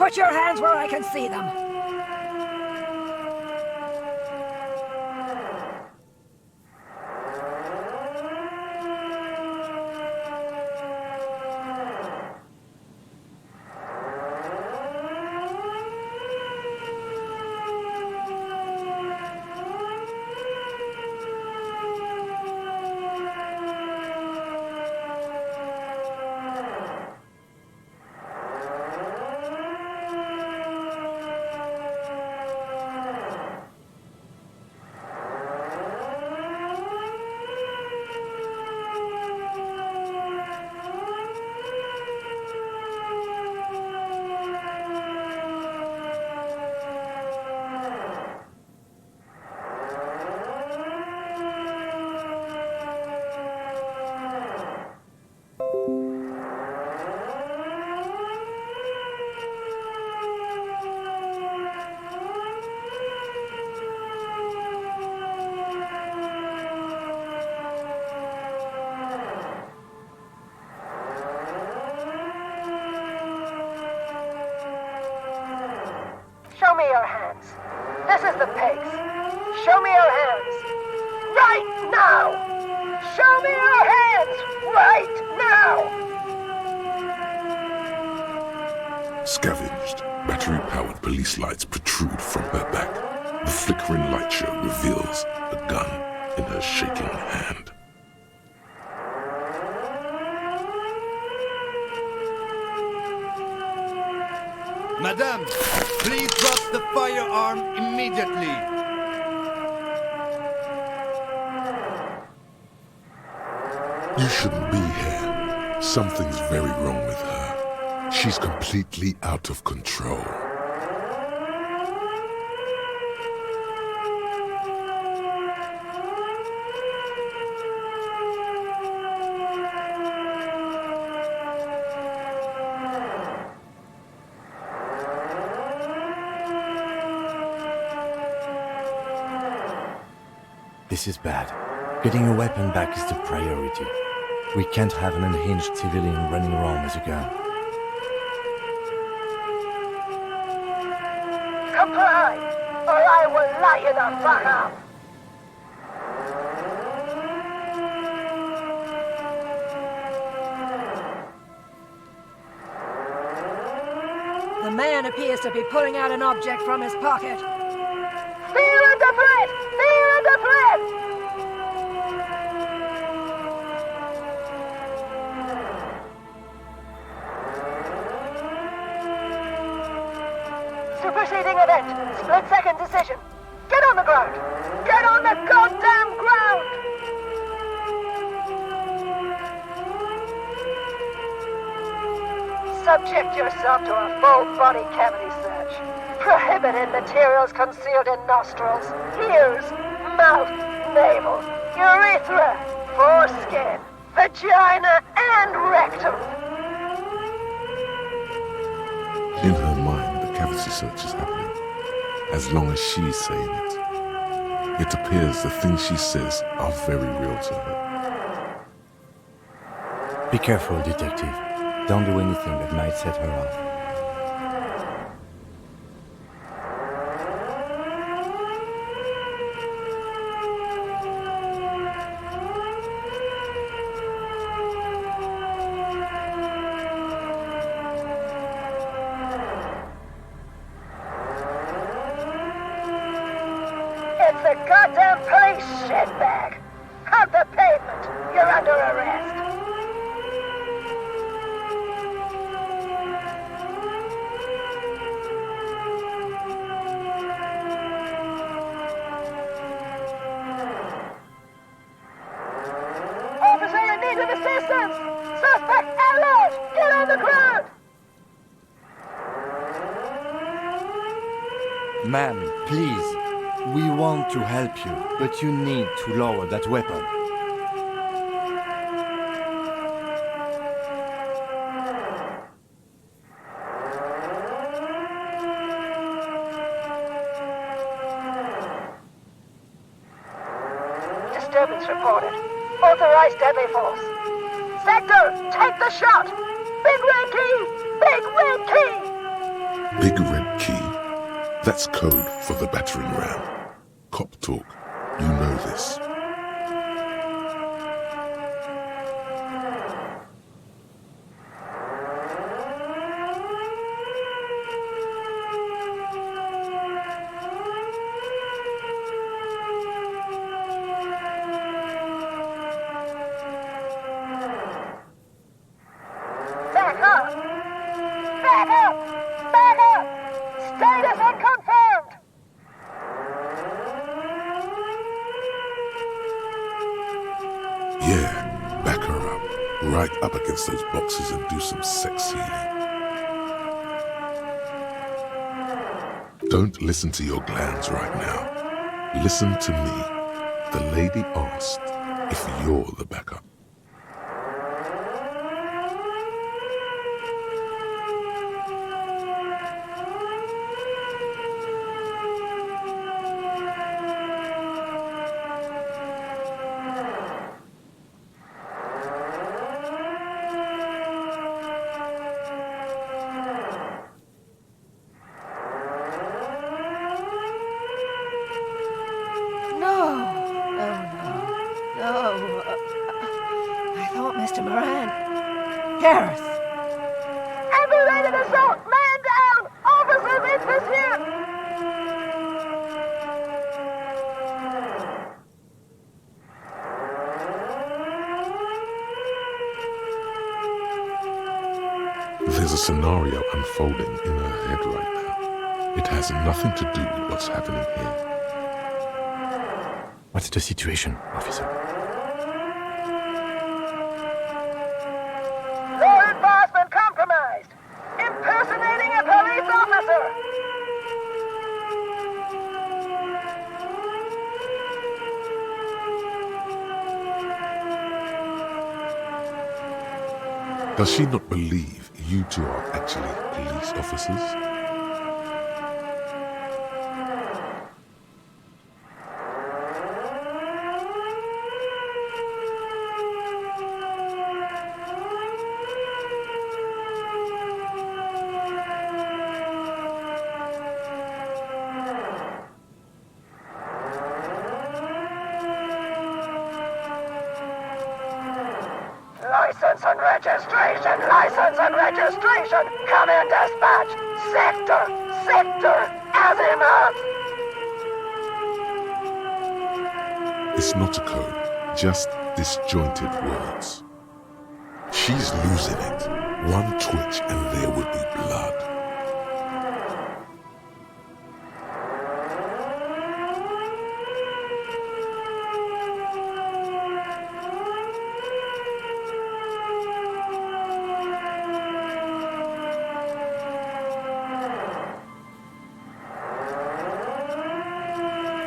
Put your hands where I can see them. Show me your hands. This is the pigs. Show me your hands. Right now! Show me your hands! Right now! Scavenged, battery-powered police lights protrude from her back. The flickering light show reveals a gun in her shaking hand. Madame, please drop the firearm immediately. You shouldn't be here. Something's very wrong with her. She's completely out of control. This is bad. Getting a weapon back is the priority. We can't have an unhinged civilian running around with a gun. Comply, or I will light you the fuck up! The man appears to be pulling out an object from his pocket. Fear under threat! Fear under threat! Superseding event. Split-second decision. Get on the ground! Get on the goddamn ground! Subject yourself to a full body cavity search. Prohibited materials concealed in nostrils, ears, mouth, navel, urethra, foreskin, vagina, and rectum. In her mind, the cavity search is happening. As long as she's saying it. It appears the things she says are very real to her. Be careful, detective. Don't do anything that might set her off. It's a goddamn police shitbag! Out the pavement! You're under arrest! Officer in need of assistance! Suspect alert! Get on the ground! Ma'am, please. We want to help you, but you need to lower that weapon. Disturbance reported. Authorized deadly force. Sector, take the shot! Big red key! Big red key! Big red key? That's code for the battering ram. Cop talk. You know this. Back up! Back up! Back up! Status unconfirmed! Yeah, back her up. Right up against those boxes and do some sex healing. Don't listen to your glands right now. Listen to me. The lady asked if you're the backup. No. I thought Mr. Moran. Gareth! Aggravated assault! Man down! Officers in pursuit! There's a scenario unfolding in her head right now. It has nothing to do with what's happening here. What's the situation, officer? Law enforcement compromised! Impersonating a police officer! Does she not believe you two are actually police officers? License and registration! License and registration! Come in, dispatch! Sector! Azimuth! It's not a code, just disjointed words. She's losing it. One twitch and there would be blood.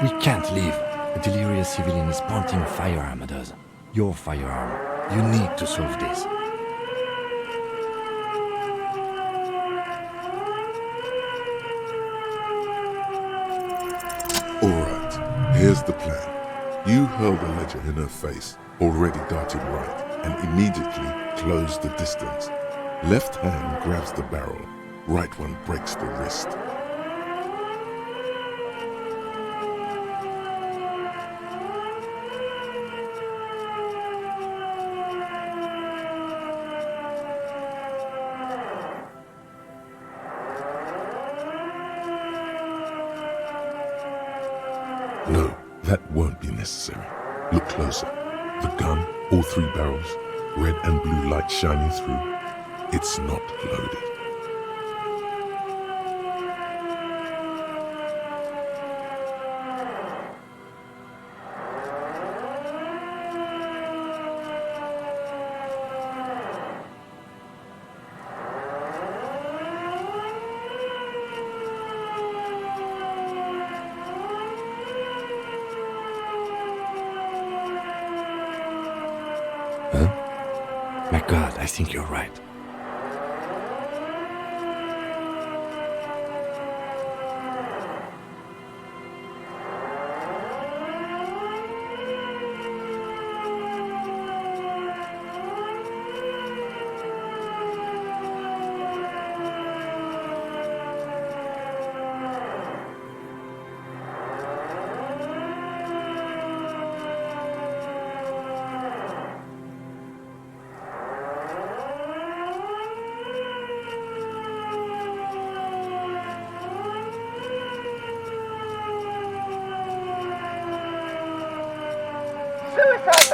We can't leave. A delirious civilian is pointing a firearm at us. Your firearm. You need to solve this. Alright, here's the plan. You hurl the ledger in her face, already darting right, and immediately close the distance. Left hand grabs the barrel, right one breaks the wrist. No, that won't be necessary. Look closer. The gun, all three barrels, red and blue light shining through. It's not loaded. Huh? My God, I think you're right.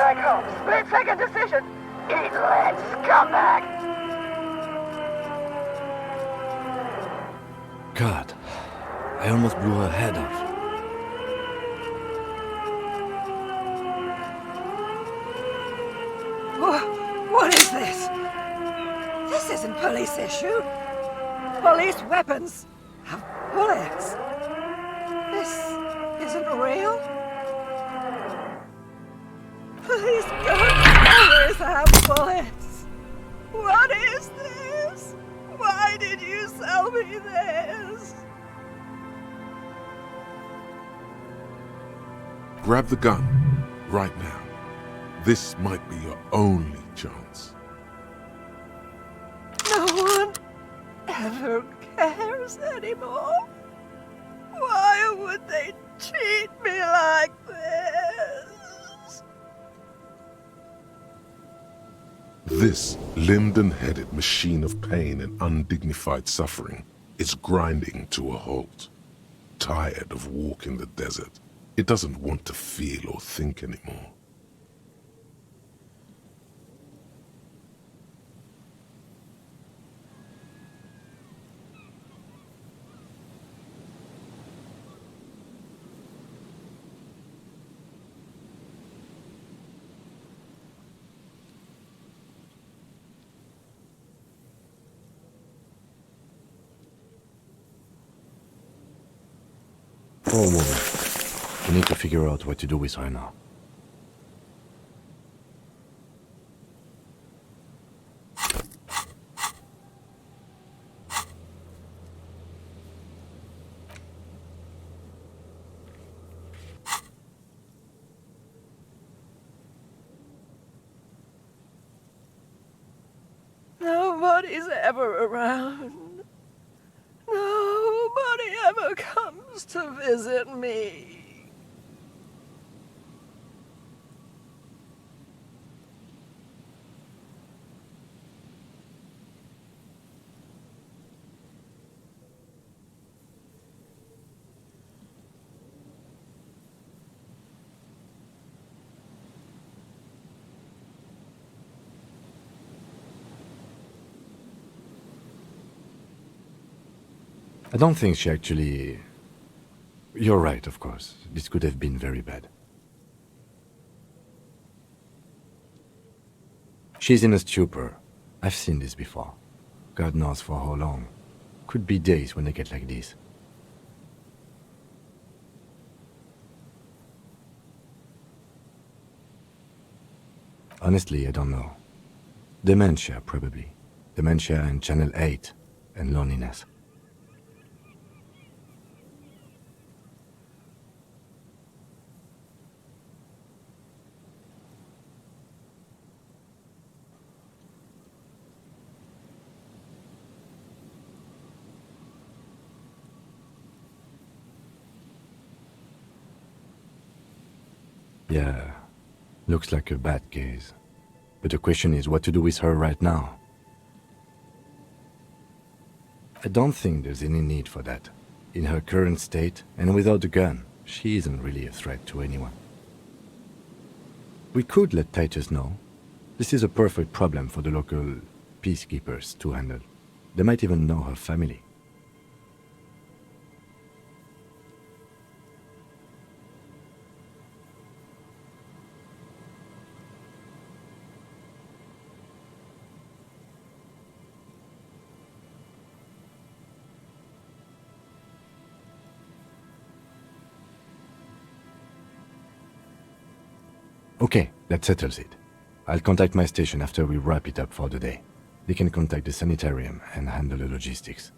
back home. Split-second decision. Eat lead, scumbag. God, I almost blew her head off. What is this? This isn't police issue. Police weapons have bullets. This isn't real. Police guns always have bullets. What is this? Why did you sell me this? Grab the gun, right now. This might be your only chance. No one ever cares anymore. Why would they treat me like this? This limbed and headed machine of pain and undignified suffering is grinding to a halt. Tired of walking the desert, it doesn't want to feel or think anymore. Poor woman. We need to figure out what to do with her now. Nobody's ever around. Nobody ever comes to visit me. I don't think she actually... You're right, of course. This could have been very bad. She's in a stupor. I've seen this before. God knows for how long. Could be days when they get like this. Honestly, I don't know. Dementia, probably. Dementia and Channel 8 and loneliness. Yeah, looks like a bad case. But the question is what to do with her right now. I don't think there's any need for that. In her current state, and without the gun, she isn't really a threat to anyone. We could let Titus know. This is a perfect problem for the local peacekeepers to handle. They might even know her family. Okay, that settles it. I'll contact my station after we wrap it up for the day. They can contact the sanitarium and handle the logistics.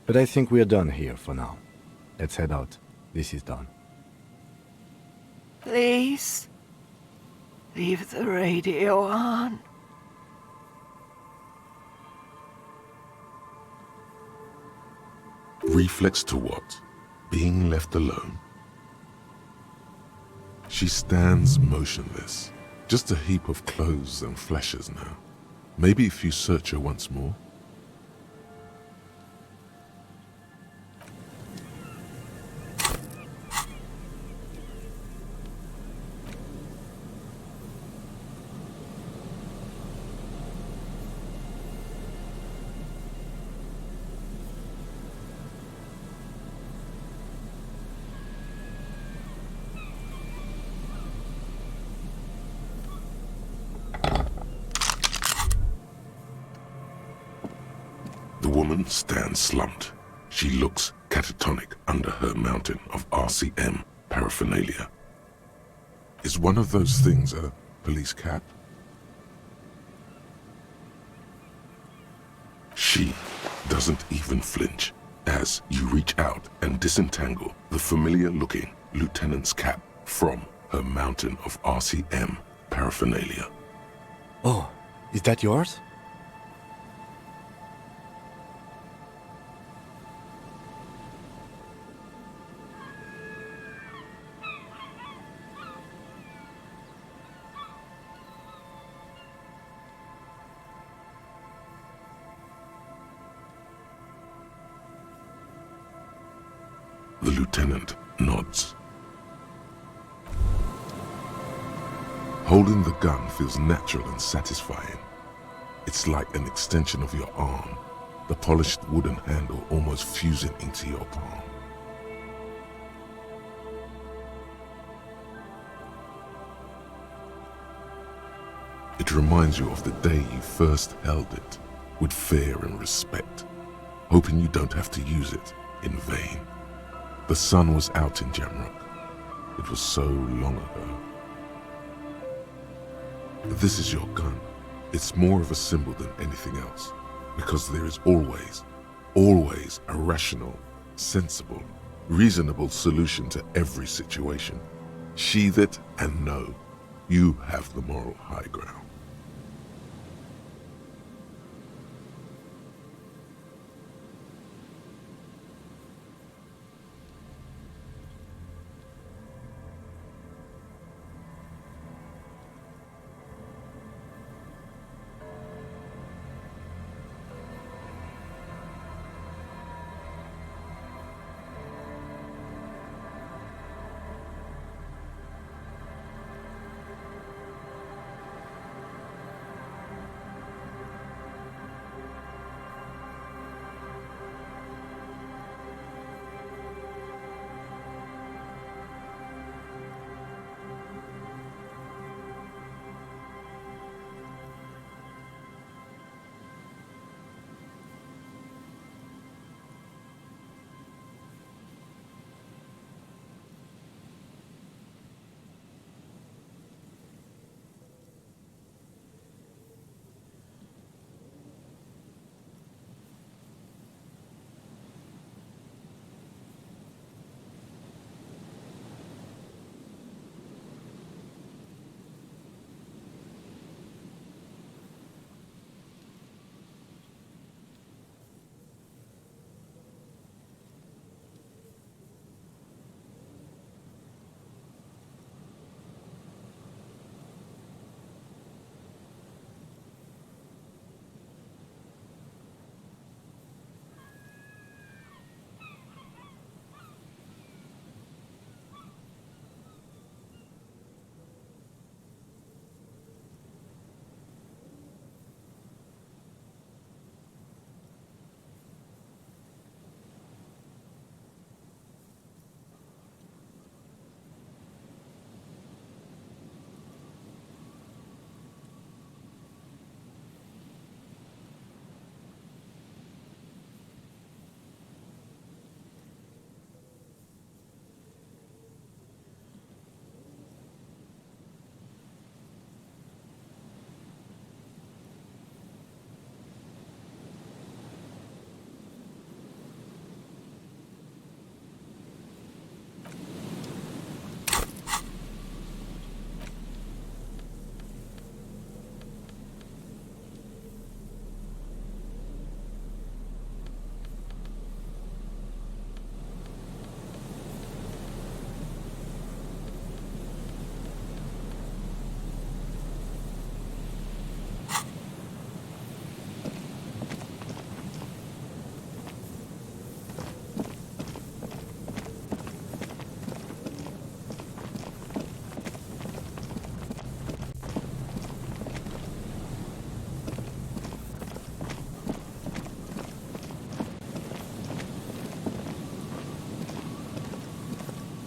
But I think we're done here for now. Let's head out. This is done. Please, leave the radio on. Reflex to what? Being left alone? She stands motionless, just a heap of clothes and fleshes now. Maybe if you search her once more? woman stands slumped. She looks catatonic under her mountain of RCM paraphernalia. Is one of those things a police cap? She doesn't even flinch as you reach out and disentangle the familiar-looking lieutenant's cap from her mountain of RCM paraphernalia. Oh, is that yours? The lieutenant nods. Holding the gun feels natural and satisfying. It's like an extension of your arm, the polished wooden handle almost fusing into your palm. It reminds you of the day you first held it, with fear and respect, hoping you don't have to use it in vain. The sun was out in Jamrock. It was so long ago. This is your gun. It's more of a symbol than anything else, because there is always a rational, sensible, reasonable solution to every situation. Sheathe it and know you have the moral high ground.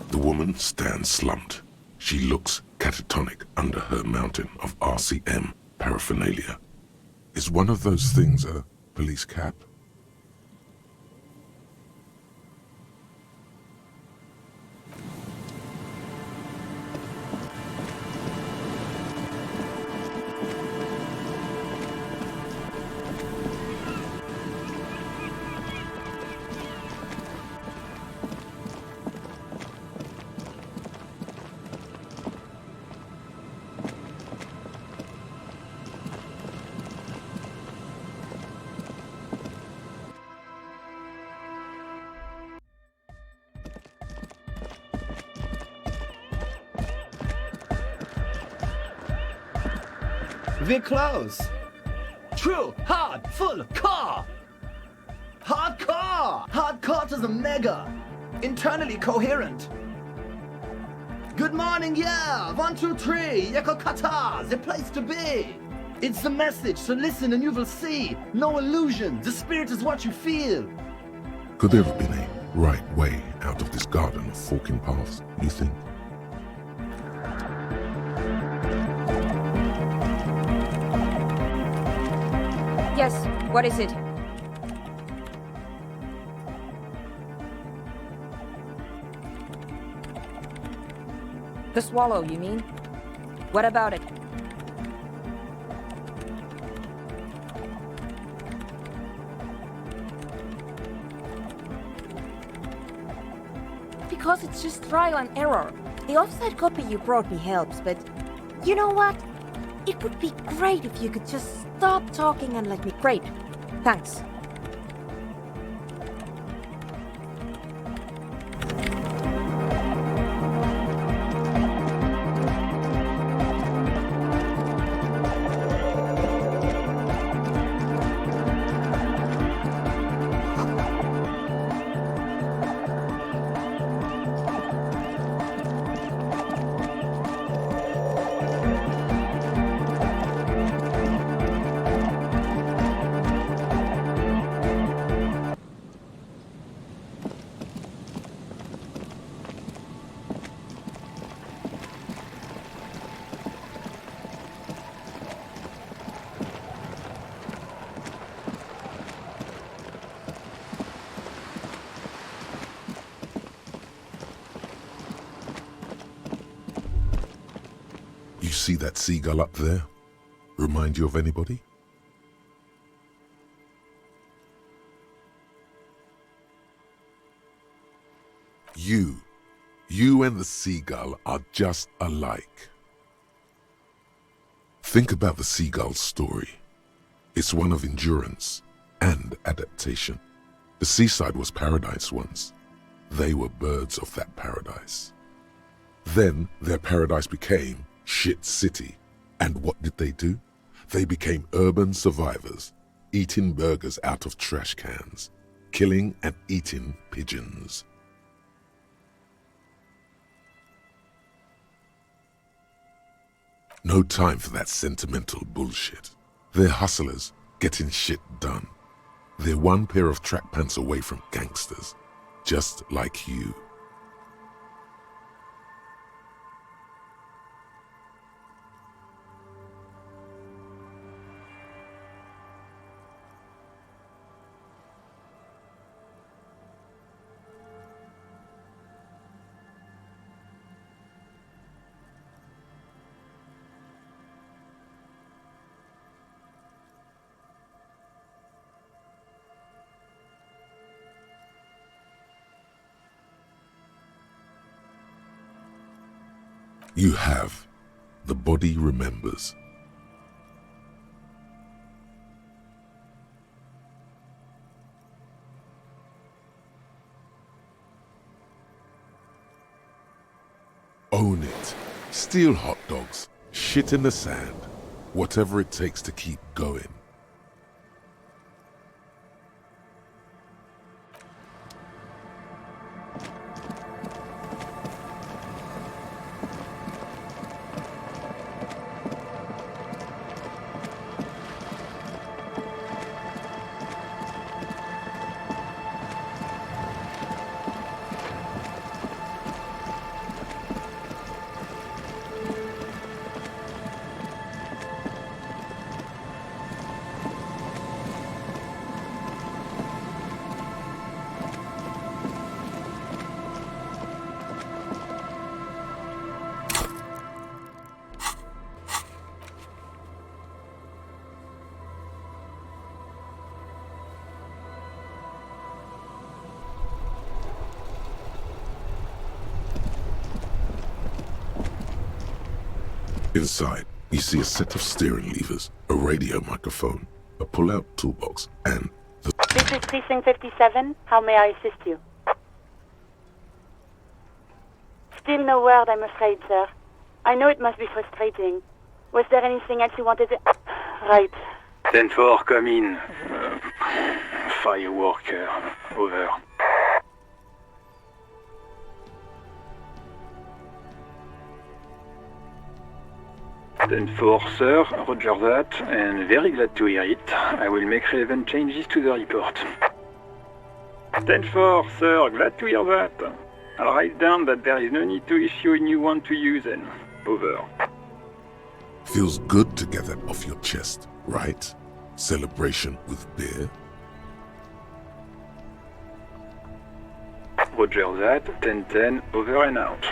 The woman stands slumped. She looks catatonic under her mountain of RCM paraphernalia. Is one of those things a police cap? We're close. True, hard, full, core. Hardcore! Hardcore to the mega. Internally coherent. Good morning, yeah! 1, 2, 3, Yakokata, the place to be! It's the message, so listen and you will see. No illusion, the spirit is what you feel. Could there have been a right way out of this garden of forking paths, you think? Yes, what is it? The swallow, you mean? What about it? Because it's just trial and error. The offside copy you brought me helps, but you know what? It would be great if you could just stop talking and let me. Great. Thanks. You see that seagull up there? Remind you of anybody? You and the seagull are just alike. Think about the seagull's story. It's one of endurance and adaptation. The seaside was paradise once. They were birds of that paradise. Then their paradise became Shit City. And what did they do? They became urban survivors, eating burgers out of trash cans, killing and eating pigeons. No time for that sentimental bullshit. They're hustlers, getting shit done. They're one pair of track pants away from gangsters, just like you. You have. The body remembers. Own it. Steal hot dogs. Shit in the sand. Whatever it takes to keep going. Inside, you see a set of steering levers, a radio microphone, a pull-out toolbox, and the... This is Precinct 57. How may I assist you? Still no word, I'm afraid, sir. I know it must be frustrating. Was there anything else you wanted to... Right. 10-4, come in. Fireworker, over. Then for sir, roger that, and very glad to hear it. I will make relevant changes to the report. 10-4, sir, glad to hear that. I'll write down that there is no need to issue a new one to you then. Over. Feels good to get that off your chest, right? Celebration with beer? Roger that, 10-10, over and out.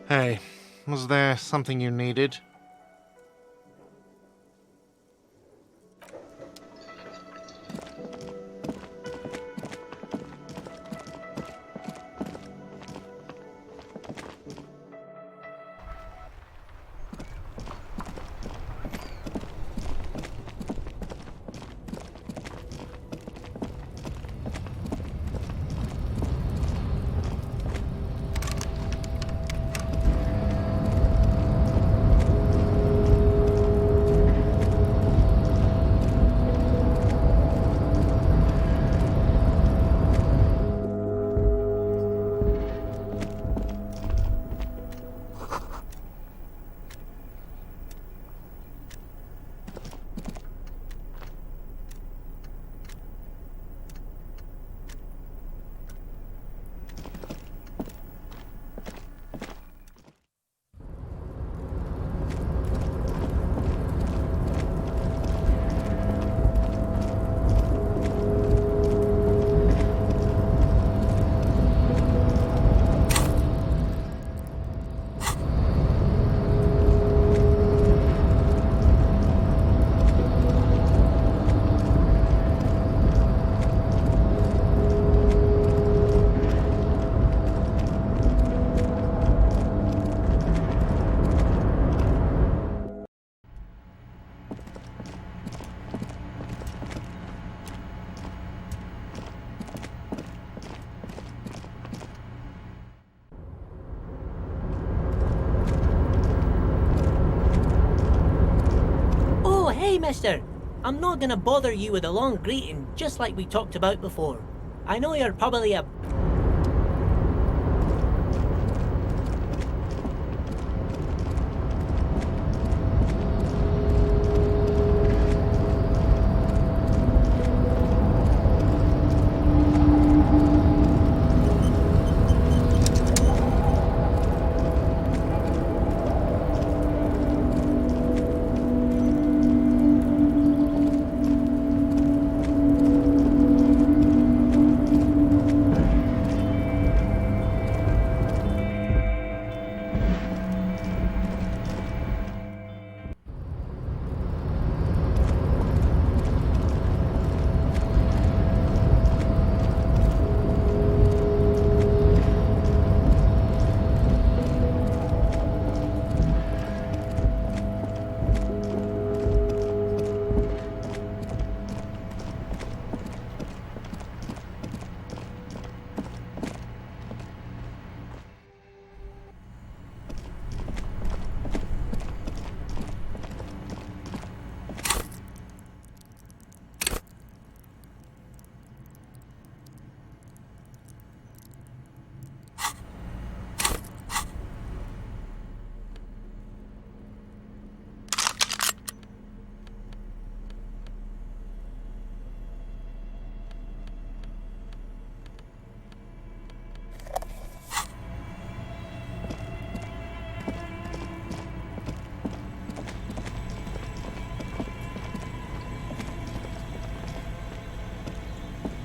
Hey, was there something you needed? Hey, mister. I'm not gonna bother you with a long greeting, just like we talked about before. I know you're probably a...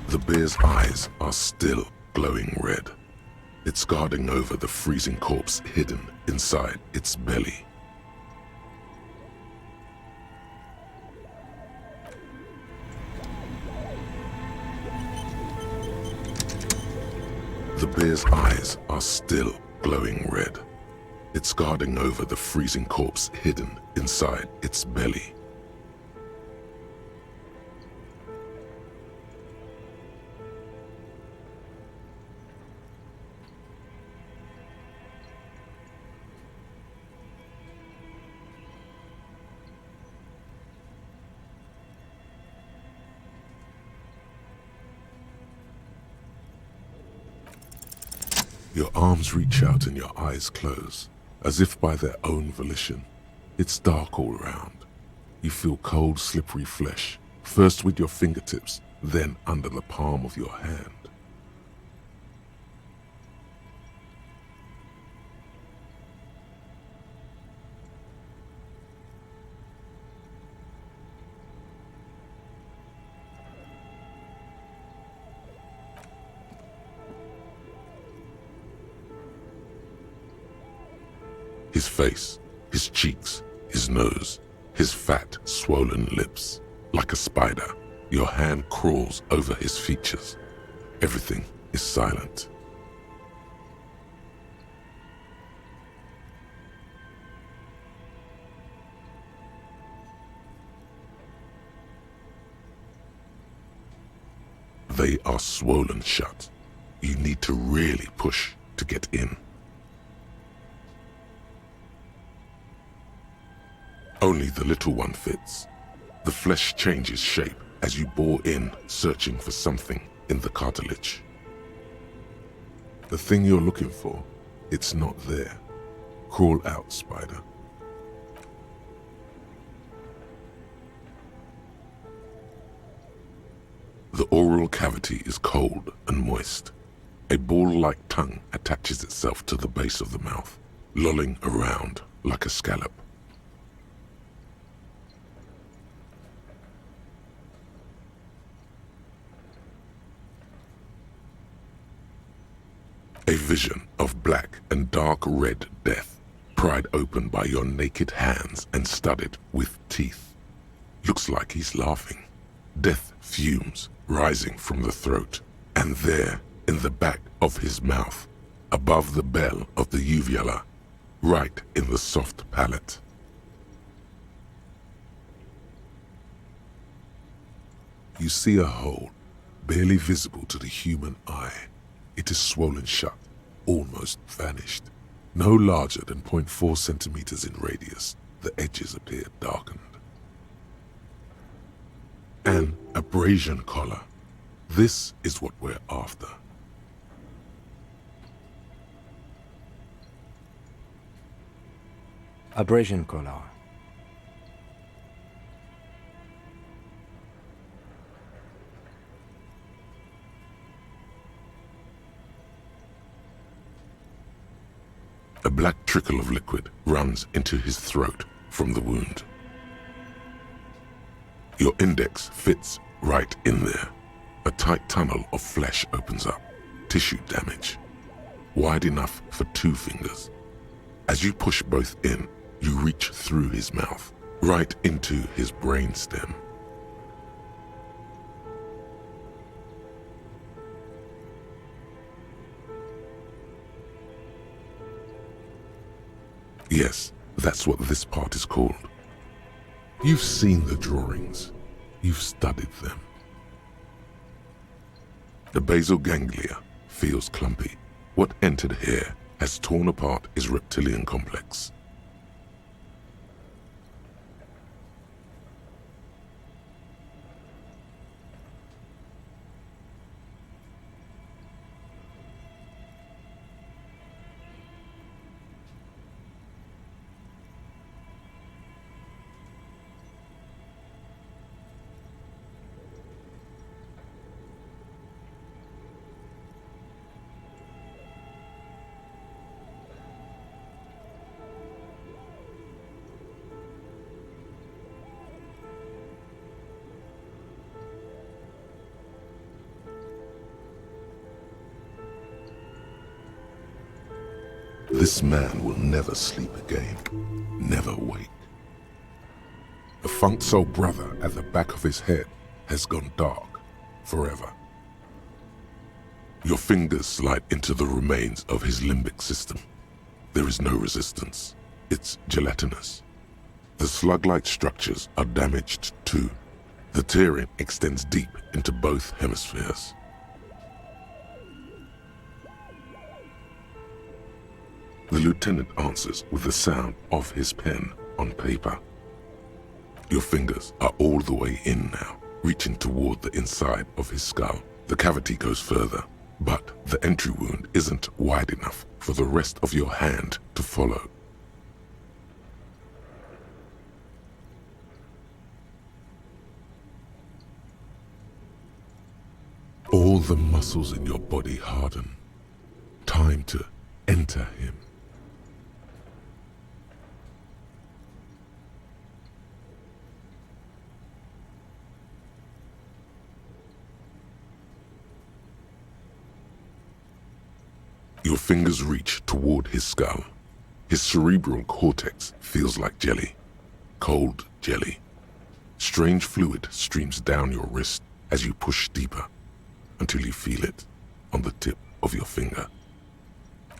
The bear's eyes are still glowing red. It's guarding over the freezing corpse hidden inside its belly. bear's eyes are still glowing red. It's guarding over the freezing corpse hidden inside its belly. Your arms reach out and your eyes close, as if by their own volition. It's dark all around. You feel cold, slippery flesh, first with your fingertips, then under the palm of your hand. His face, his cheeks, his nose, his fat, swollen lips. Like a spider, your hand crawls over his features. Everything is silent. They are swollen shut. You need to really push to get in. Only the little one fits. The flesh changes shape as you bore in, searching for something in the cartilage. The thing you're looking for, it's not there. Crawl out, spider. The oral cavity is cold and moist. A ball-like tongue attaches itself to the base of the mouth, lolling around like a scallop. A vision of black and dark red death, pried open by your naked hands and studded with teeth. Looks like he's laughing. Death fumes rising from the throat, and there, in the back of his mouth, above the bell of the uvula, right in the soft palate. You see a hole, barely visible to the human eye. It is swollen shut, almost vanished. No larger than 0.4 centimeters in radius, the edges appear darkened. An abrasion collar. This is what we're after. Abrasion collar. A black trickle of liquid runs into his throat from the wound. Your index fits right in there. A tight tunnel of flesh opens up. Tissue damage. Wide enough for 2 fingers. As you push both in, you reach through his mouth, right into his brainstem. Yes, that's what this part is called. You've seen the drawings. You've studied them. The basal ganglia feels clumpy. What entered here has torn apart his reptilian complex. This man will never sleep again, never wake. The funk soul brother at the back of his head has gone dark forever. Your fingers slide into the remains of his limbic system. There is no resistance. It's gelatinous. The slug-like structures are damaged too. The tearing extends deep into both hemispheres. The lieutenant answers with the sound of his pen on paper. Your fingers are all the way in now, reaching toward the inside of his skull. The cavity goes further, but the entry wound isn't wide enough for the rest of your hand to follow. All the muscles in your body harden. Time to enter him. Your fingers reach toward his skull. His cerebral cortex feels like jelly. Cold jelly. Strange fluid streams down your wrist as you push deeper, until you feel it on the tip of your finger.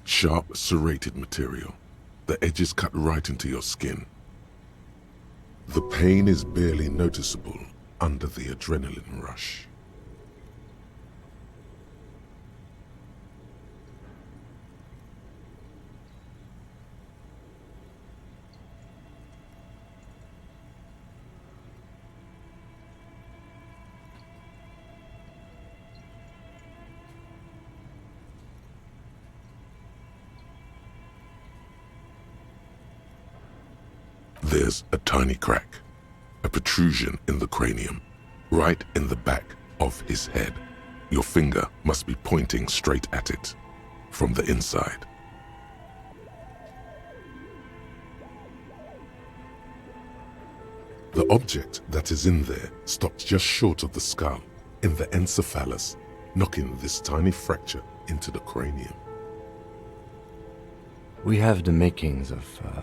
Sharp, serrated material. The edges cut right into your skin. The pain is barely noticeable under the adrenaline rush. There's a tiny crack, a protrusion in the cranium, right in the back of his head. Your finger must be pointing straight at it, from the inside. The object that is in there stops just short of the skull, in the encephalus, knocking this tiny fracture into the cranium. We have the makings of a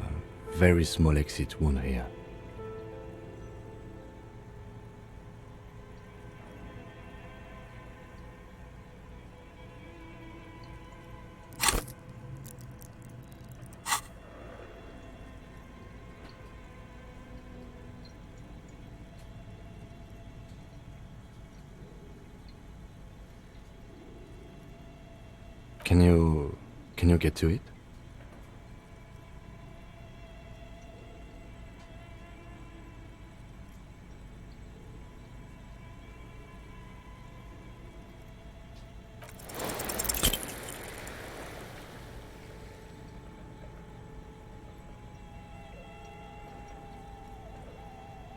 very small exit wound here. Can you get to it?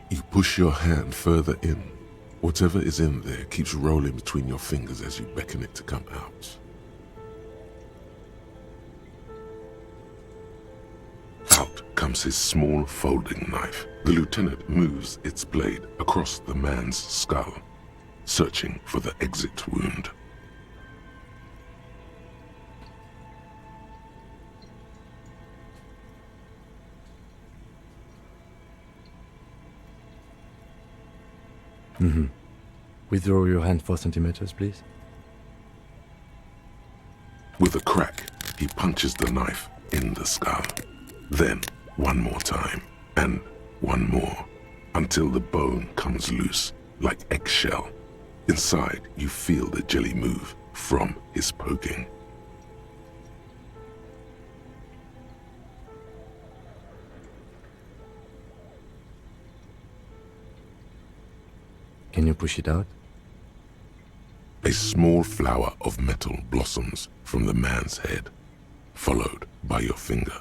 You push your hand further in. Whatever is in there keeps rolling between your fingers as you beckon it to come out. Out comes his small folding knife. The lieutenant moves its blade across the man's skull, searching for the exit wound. Withdraw your hand 4 centimeters, please. With a crack, he punches the knife in the skull. Then, one more time, and one more, until the bone comes loose, like eggshell. Inside, you feel the jelly move from his poking. Can you push it out? A small flower of metal blossoms from the man's head, followed by your finger.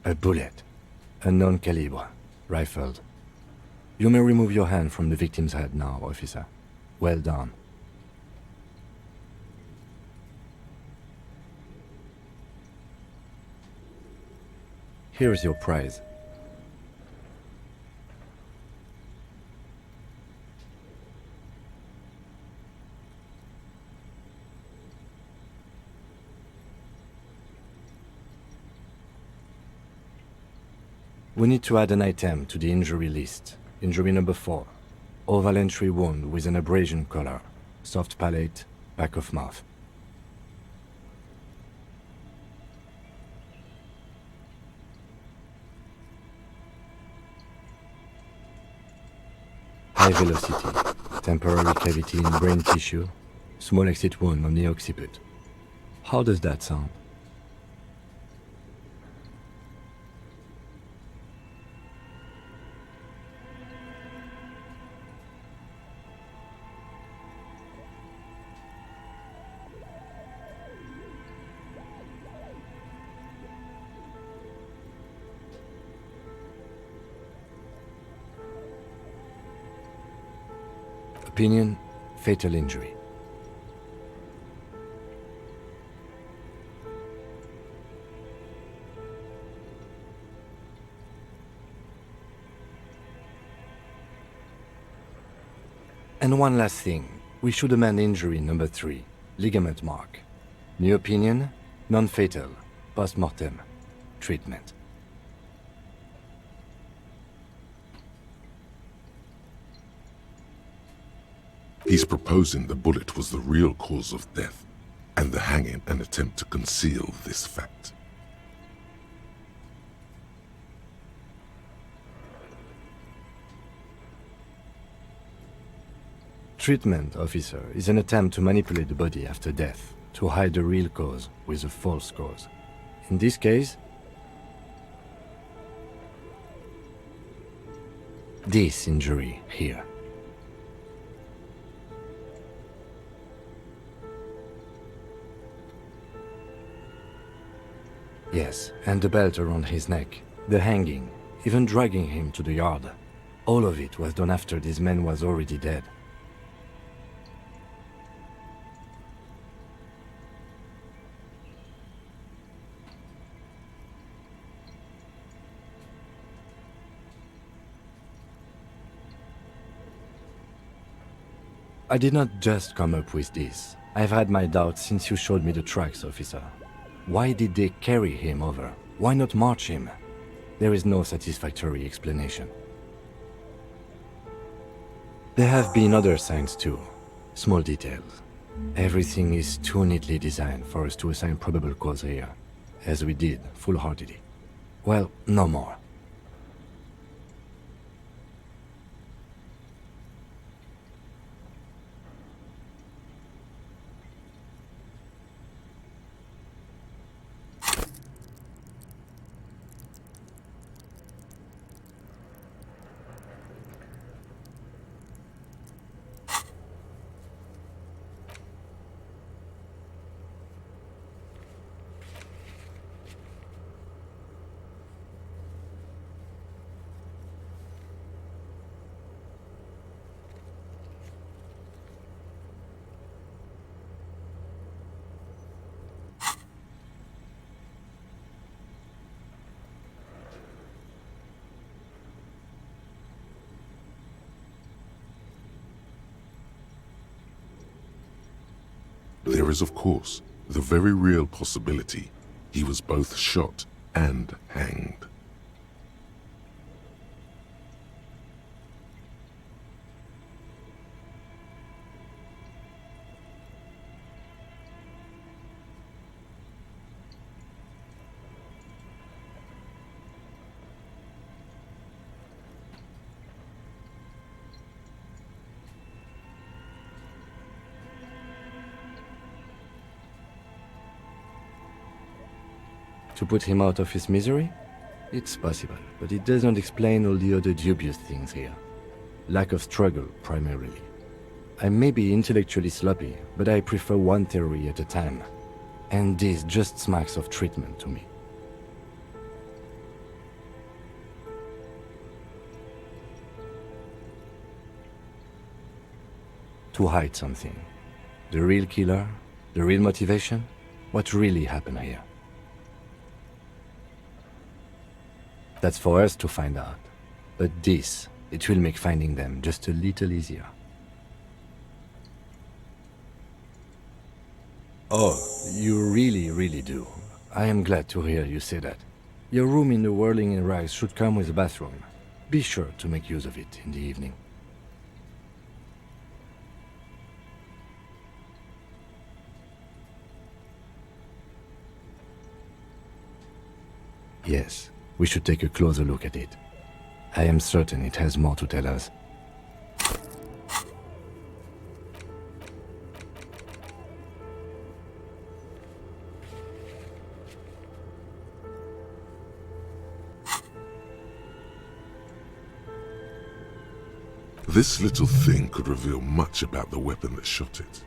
A bullet. Unknown caliber. Rifled. You may remove your hand from the victim's head now, officer. Well done. Here's your prize. We need to add an item to the injury list. Injury number 4. Oval entry wound with an abrasion color. Soft palate, back of mouth. High velocity. Temporary cavity in brain tissue. Small exit wound on the occiput. How does that sound? Opinion, fatal injury. And one last thing, we should amend injury number 3, ligament mark. New opinion, non-fatal, post-mortem, treatment. He's proposing the bullet was the real cause of death, and the hanging an attempt to conceal this fact. Treatment, officer, is an attempt to manipulate the body after death, to hide the real cause with a false cause. In this case, this injury here. Yes, and the belt around his neck, the hanging, even dragging him to the yard. All of it was done after this man was already dead. I did not just come up with this. I've had my doubts since you showed me the tracks, officer. Why did they carry him over? Why not march him? There is no satisfactory explanation. There have been other signs too. Small details. Everything is too neatly designed for us to assign probable cause here, as we did, full-heartedly. Well, no more. There is, of course, the very real possibility he was both shot and hanged. To put him out of his misery? It's possible, but it does not explain all the other dubious things here. Lack of struggle, primarily. I may be intellectually sloppy, but I prefer one theory at a time. And this just smacks of treatment to me. To hide something. The real killer? The real motivation? What really happened here? That's for us to find out. But this, it will make finding them just a little easier. Oh, you really, really do. I am glad to hear you say that. Your room in the Whirling in Rags should come with a bathroom. Be sure to make use of it in the evening. Yes, we should take a closer look at it. I am certain it has more to tell us. This little thing could reveal much about the weapon that shot it.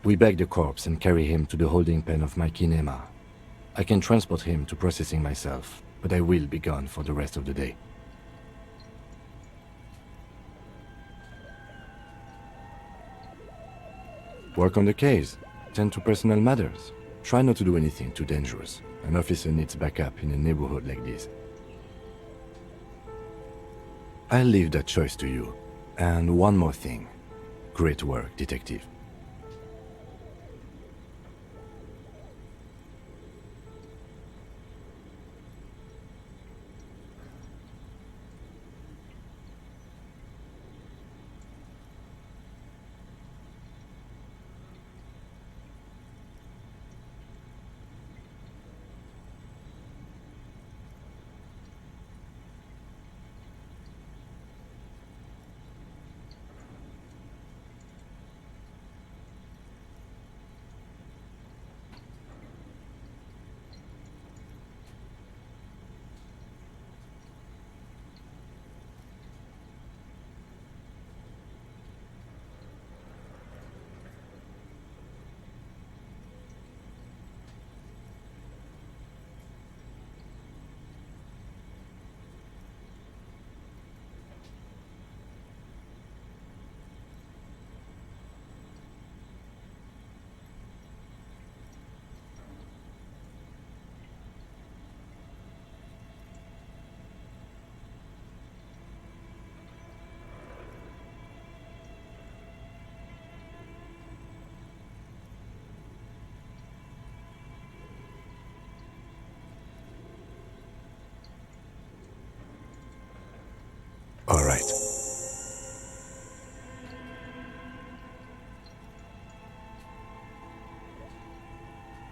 We bag the corpse and carry him to the holding pen of my kinema. I can transport him to processing myself, but I will be gone for the rest of the day. Work on the case. Tend to personal matters. Try not to do anything too dangerous. An officer needs backup in a neighborhood like this. I'll leave that choice to you. And one more thing. Great work, detective. All right.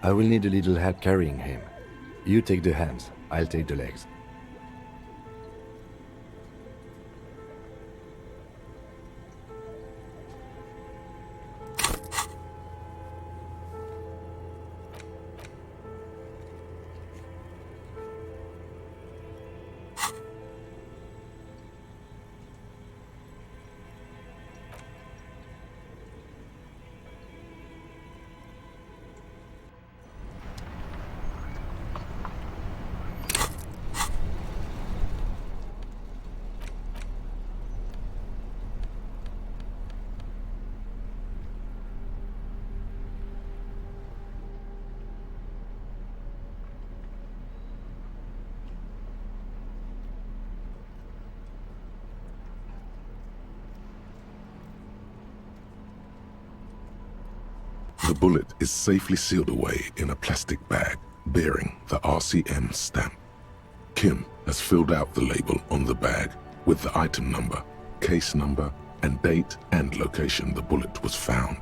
I will need a little help carrying him. You take the hands, I'll take the legs. The bullet is safely sealed away in a plastic bag bearing the RCM stamp. Kim has filled out the label on the bag with the item number, case number, and date and location the bullet was found.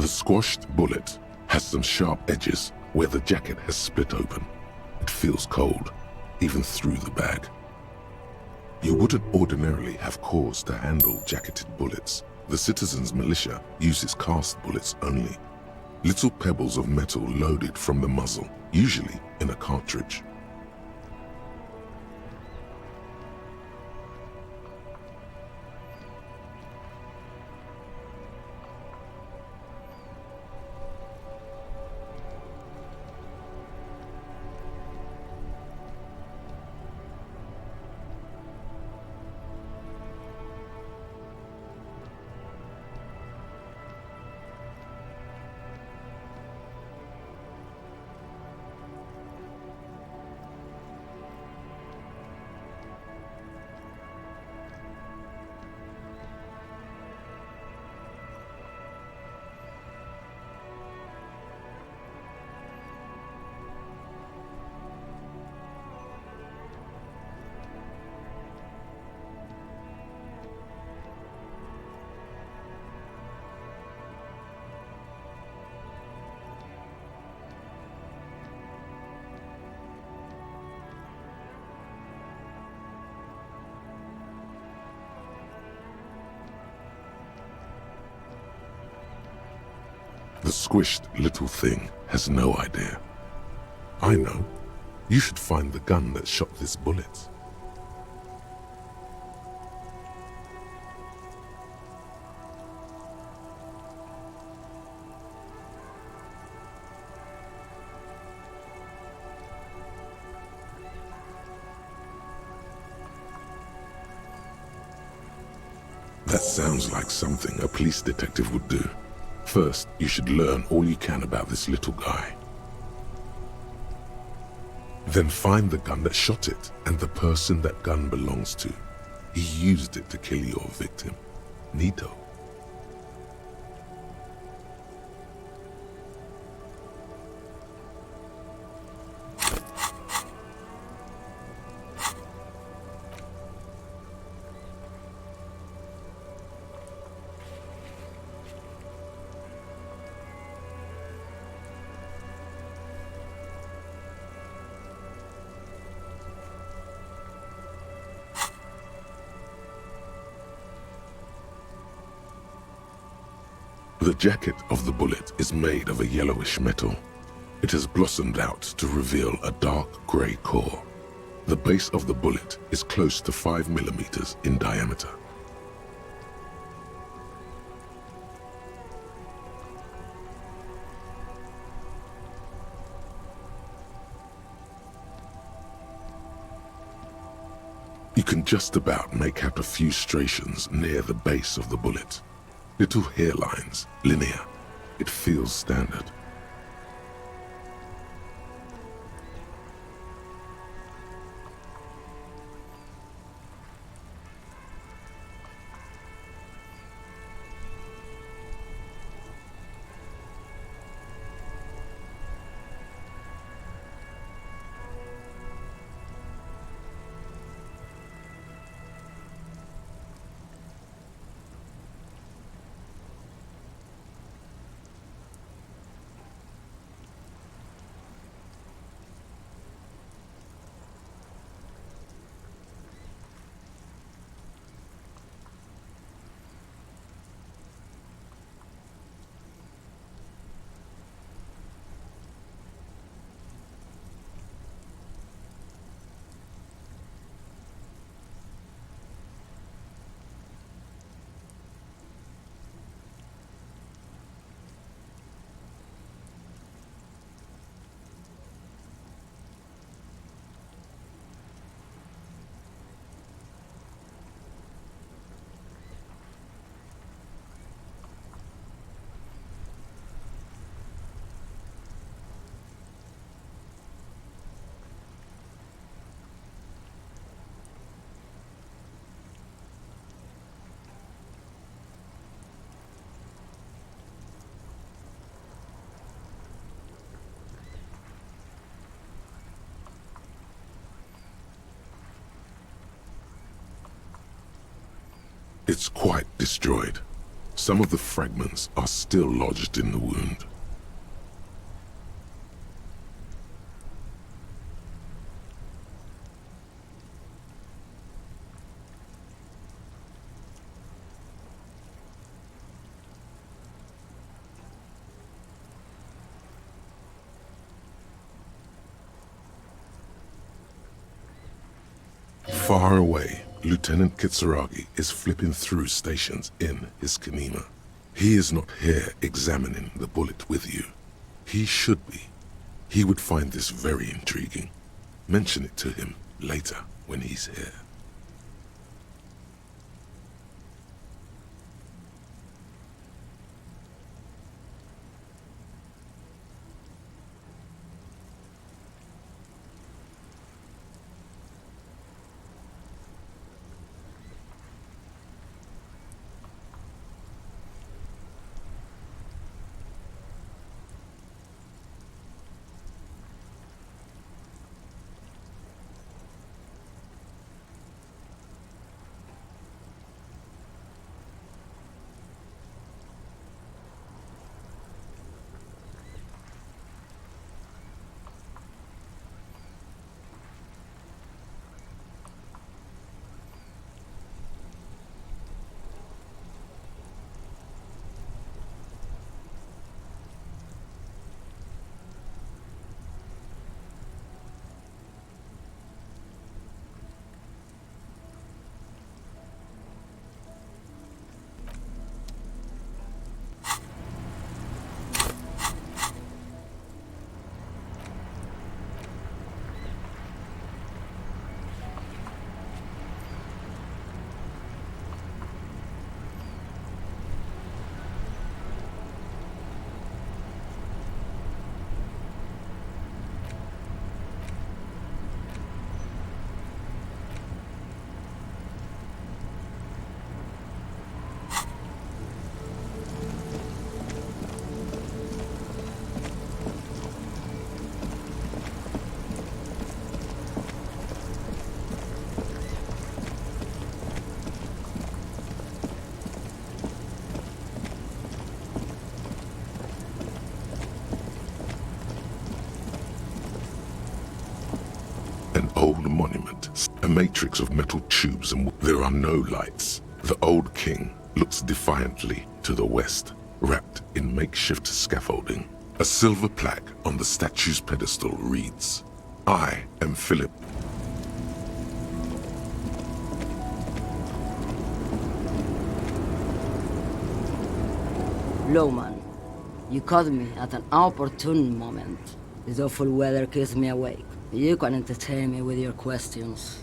The squashed bullet has some sharp edges where the jacket has split open. It feels cold, even through the bag. You wouldn't ordinarily have cause to handle jacketed bullets. The citizens' militia uses cast bullets only. Little pebbles of metal loaded from the muzzle, usually in a cartridge. The squished little thing has no idea. I know. You should find the gun that shot this bullet. That sounds like something a police detective would do. First, you should learn all you can about this little guy. Then find the gun that shot it and the person that gun belongs to. He used it to kill your victim. Neato. The jacket of the bullet is made of a yellowish metal. It has blossomed out to reveal a dark grey core. The base of the bullet is close to 5 millimeters in diameter. You can just about make out a few striations near the base of the bullet. Little hairlines, linear. It feels standard. It's quite destroyed. Some of the fragments are still lodged in the wound. Far away, Lieutenant Kitsuragi is flipping through stations in his Kanima. He is not here examining the bullet with you. He should be. He would find this very intriguing. Mention it to him later when he's here. old monument, a matrix of metal tubes, and there are no lights. The old king looks defiantly to the west, wrapped in makeshift scaffolding. A silver plaque on the statue's pedestal reads, "I am Philip." Lowman, you caught me at an opportune moment. This awful weather keeps me awake. You can entertain me with your questions.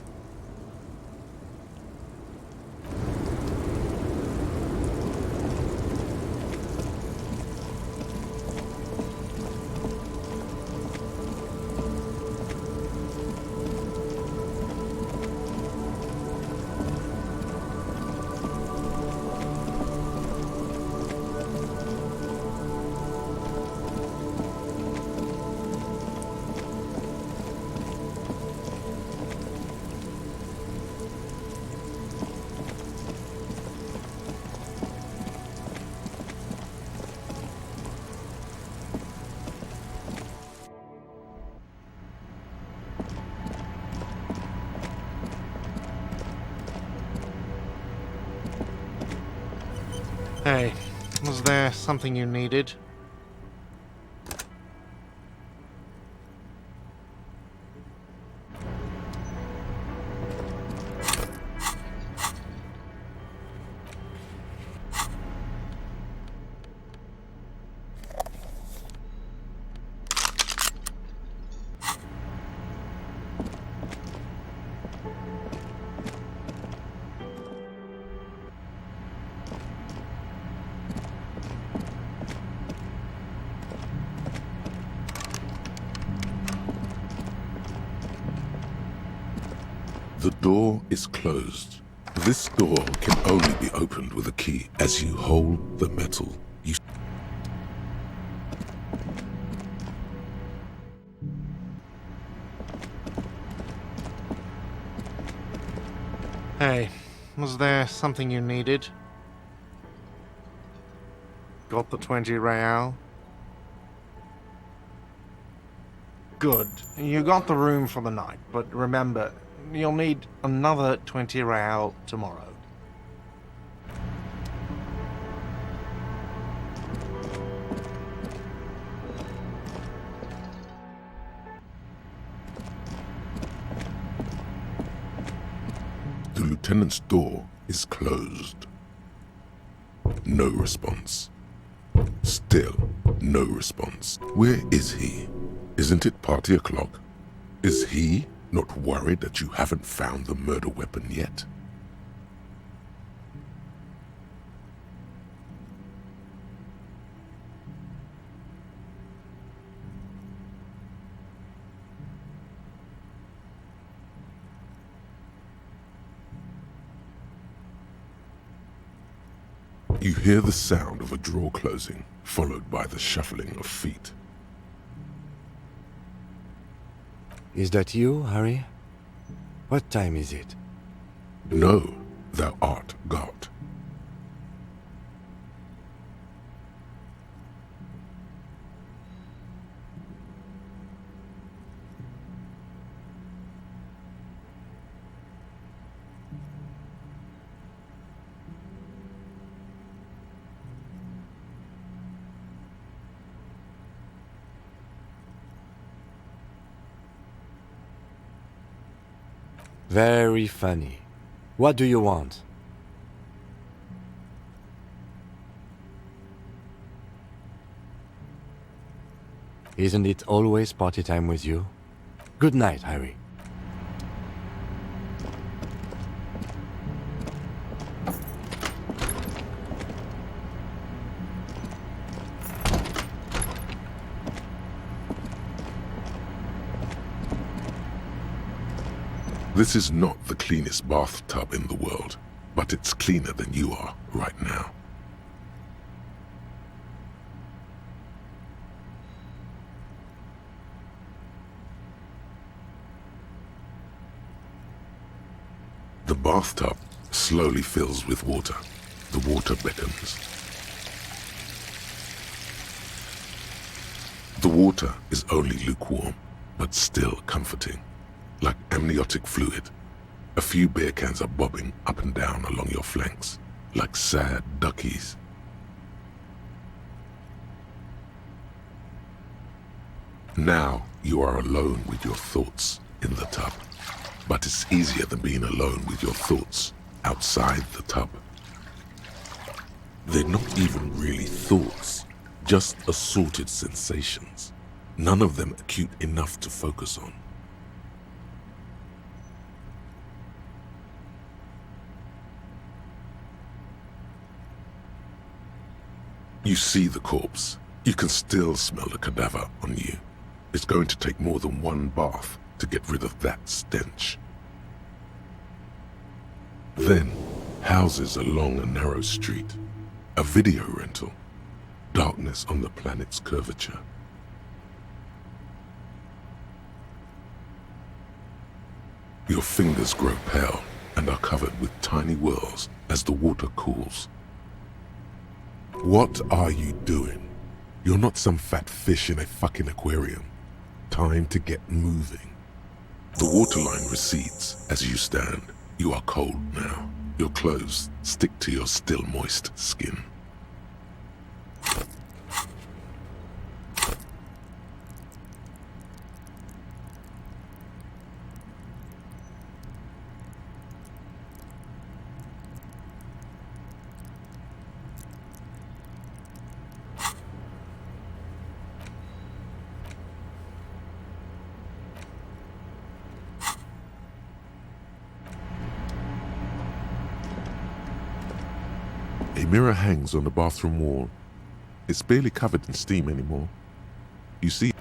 Hey, was there something you needed? The door is closed. This door can only be opened with a key. As you hold the metal, you... Hey, was there something you needed? Got the 20 real? Good. You got the room for the night, but remember, you'll need another 20 real tomorrow. The lieutenant's door is closed. No response. Still no response. Where is he? Isn't it party o'clock? Is he not worried that you haven't found the murder weapon yet? You hear the sound of a drawer closing, followed by the shuffling of feet. Is that you, Harry? What time is it? No, thou art God. Very funny. What do you want? Isn't it always party time with you? Good night, Harry. This is not the cleanest bathtub in the world, but it's cleaner than you are right now. The bathtub slowly fills with water. The water beckons. The water is only lukewarm, but still comforting. like amniotic fluid. A few beer cans are bobbing up and down along your flanks, like sad duckies. Now you are alone with your thoughts in the tub. But it's easier than being alone with your thoughts outside the tub. They're not even really thoughts, just assorted sensations, none of them acute enough to focus on. You see the corpse. You can still smell the cadaver on you. It's going to take more than one bath to get rid of that stench. Then, houses along a narrow street, a video rental, darkness on the planet's curvature. Your fingers grow pale and are covered with tiny whirls as the water cools. What are you doing? You're not some fat fish in a fucking aquarium. Time to get moving. The waterline recedes as you stand. You are cold now. Your clothes stick to your still moist skin. A mirror hangs on the bathroom wall. It's barely covered in steam anymore. You see,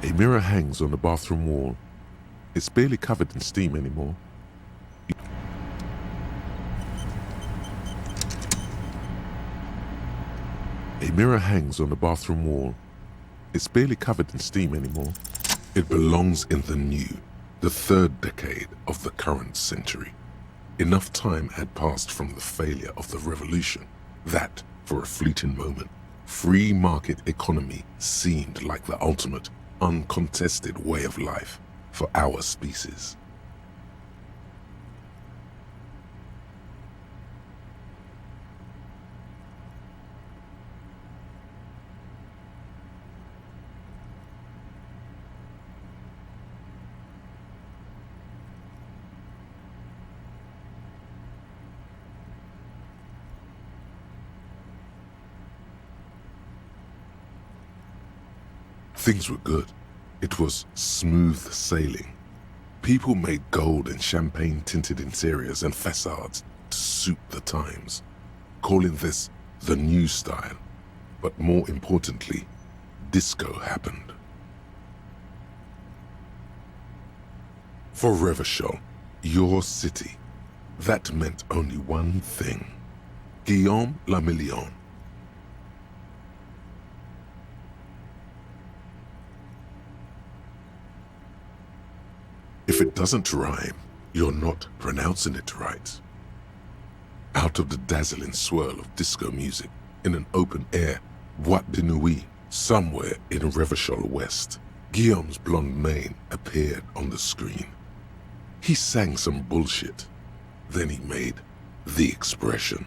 a mirror hangs on the bathroom wall. It's barely covered in steam anymore. A mirror hangs on the bathroom wall. It's barely covered in steam anymore. It belongs in the new, the third decade of the current century. Enough time had passed from the failure of the revolution that, for a fleeting moment, free market economy seemed like the ultimate, uncontested way of life for our species. Things were good. It was smooth sailing. People made gold and champagne-tinted interiors and facades to suit the times, calling this the new style. But more importantly, disco happened. For Revachol, your city, that meant only one thing. Guillaume le Million. If it doesn't rhyme, you're not pronouncing it right. Out of the dazzling swirl of disco music, in an open-air boîte de nuit, somewhere in Revachol West, Guillaume's blonde mane appeared on the screen. He sang some bullshit. Then he made the expression.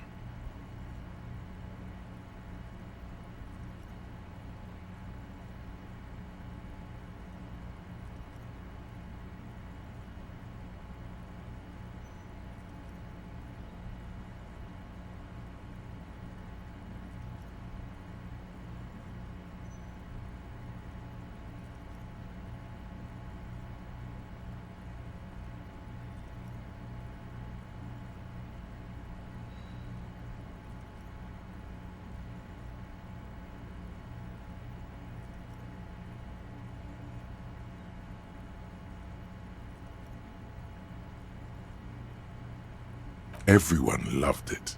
Everyone loved it.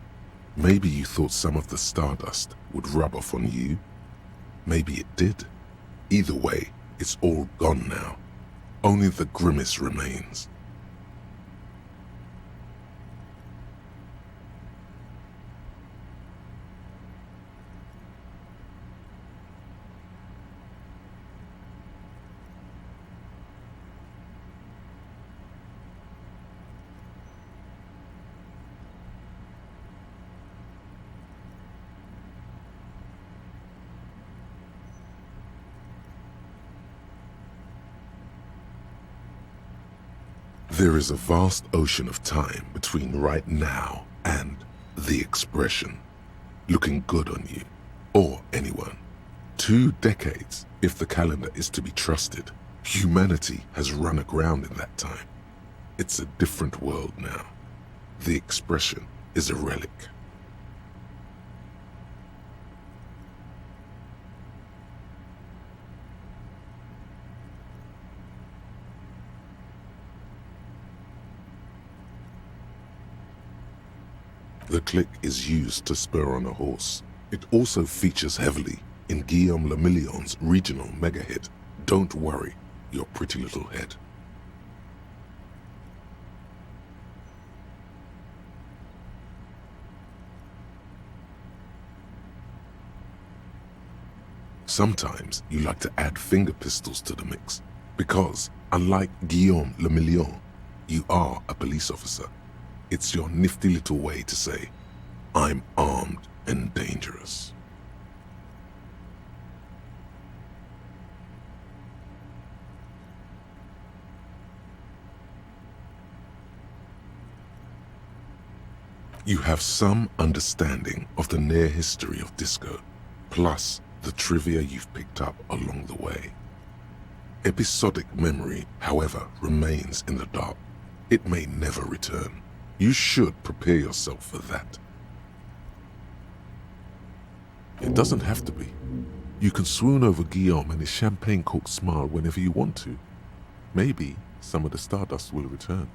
Maybe you thought some of the stardust would rub off on you, Maybe it did. Either way, it's all gone now. Only the grimace remains. There is a vast ocean of time between right now and the expression, looking good on you, or anyone. 2 decades, if the calendar is to be trusted. Humanity has run aground in that time. It's a different world now. The expression is a relic. The click is used to spur on a horse. It also features heavily in Guillaume Le Million's regional mega hit, Don't Worry, Your Pretty Little Head. Sometimes you like to add finger pistols to the mix, because, unlike Guillaume Le Million, you are a police officer. It's your nifty little way to say, I'm armed and dangerous. You have some understanding of the near history of disco, plus the trivia you've picked up along the way. Episodic memory, however, remains in the dark. It may never return. You should prepare yourself for that. It doesn't have to be. You can swoon over Guillaume and his champagne-corked smile whenever you want to. Maybe some of the stardust will return.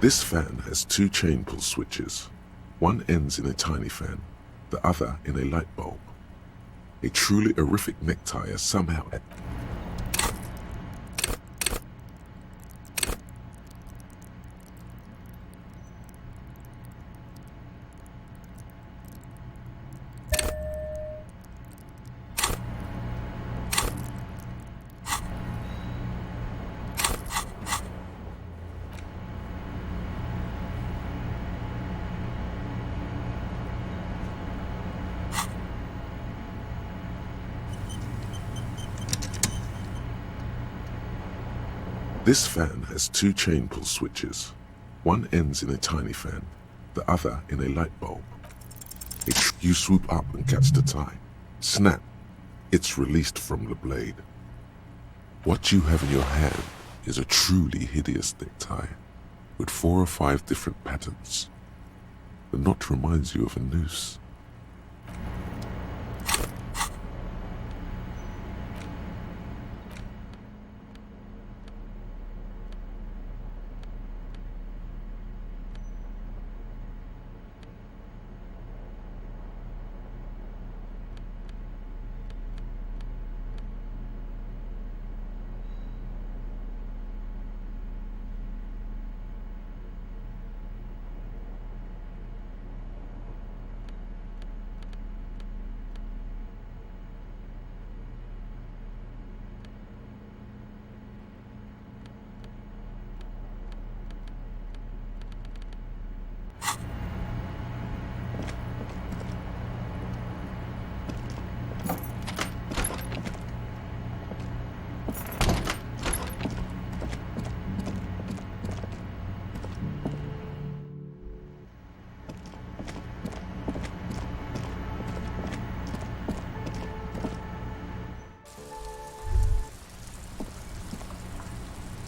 This fan has 2 chain pull switches. One ends in a tiny fan, the other in a light bulb. A truly horrific necktie is somehow This fan has 2 chain pull switches. One ends in a tiny fan, the other in a light bulb. You swoop up and catch the tie. Snap. It's released from the blade. What you have in your hand is a truly hideous necktie with 4 or 5 different patterns. The knot reminds you of a noose.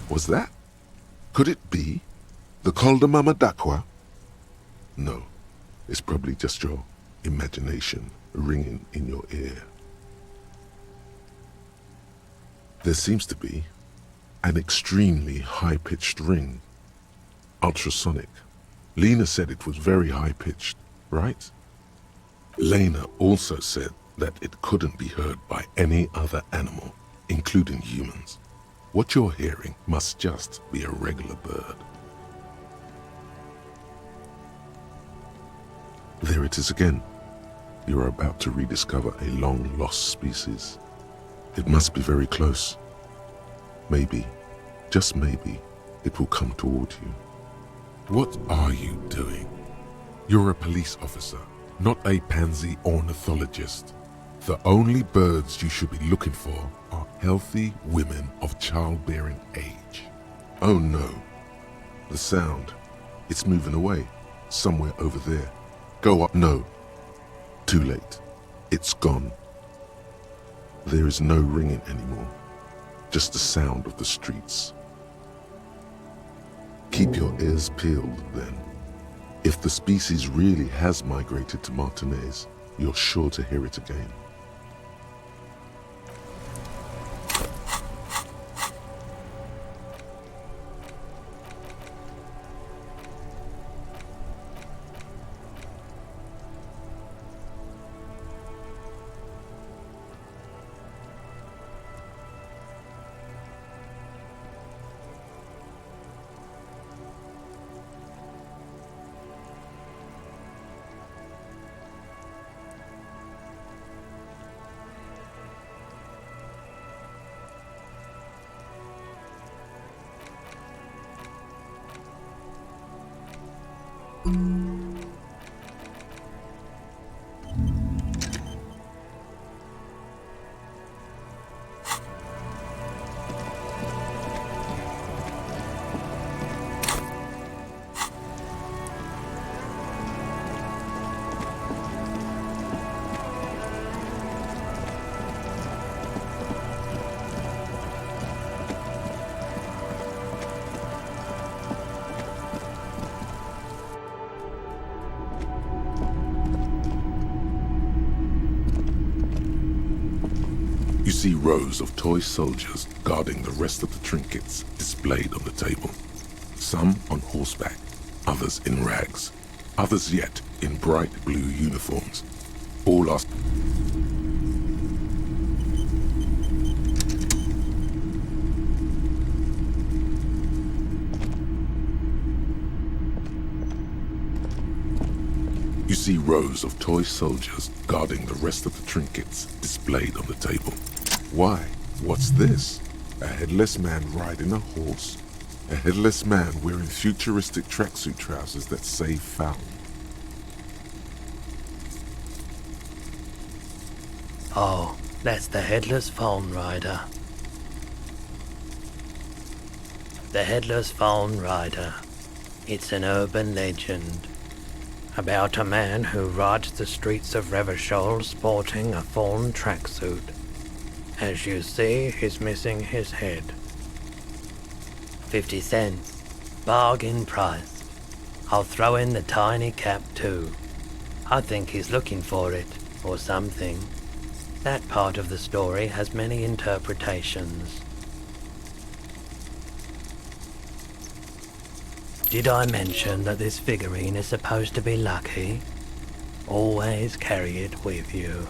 Was that? Could it be the Col de Mamadakwa? No, it's probably just your imagination ringing in your ear. There seems to be an extremely high-pitched ring. Ultrasonic. Lena said it was very high-pitched, right? Lena also said that it couldn't be heard by any other animal, including humans. What you're hearing must just be a regular bird. There it is again. You're about to rediscover a long-lost species. It must be very close. Maybe, just maybe, it will come toward you. What are you doing? You're a police officer, not a pansy ornithologist. The only birds you should be looking for are healthy women of childbearing age. Oh no. The sound. It's moving away. Somewhere over there. Go up. No. Too late. It's gone. There is no ringing anymore. Just the sound of the streets. Keep your ears peeled, then. If the species really has migrated to Martinez, you're sure to hear it again. You see rows of toy soldiers guarding the rest of the trinkets displayed on the table. Some on horseback, others in rags, others yet in bright blue uniforms. All are... You see rows of toy soldiers guarding the rest of the trinkets displayed on the table. Why? What's this? A headless man riding a horse? A headless man wearing futuristic tracksuit trousers that say found? Oh, that's the headless phone rider. The headless phone rider. It's an urban legend about a man who rides the streets of Revachol sporting a fawn tracksuit. As you see, he's missing his head. 50 cents. Bargain price. I'll throw in the tiny cap too. I think he's looking for it, or something. That part of the story has many interpretations. Did I mention that this figurine is supposed to be lucky? Always carry it with you.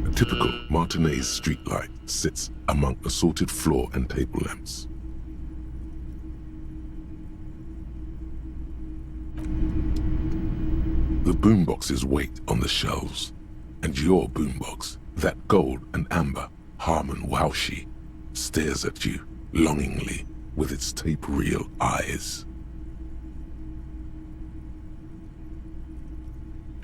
A typical Martinez streetlight sits among assorted floor and table lamps. The boomboxes wait on the shelves, and your boombox, that gold and amber Harman Waushi, stares at you longingly with its tape reel eyes.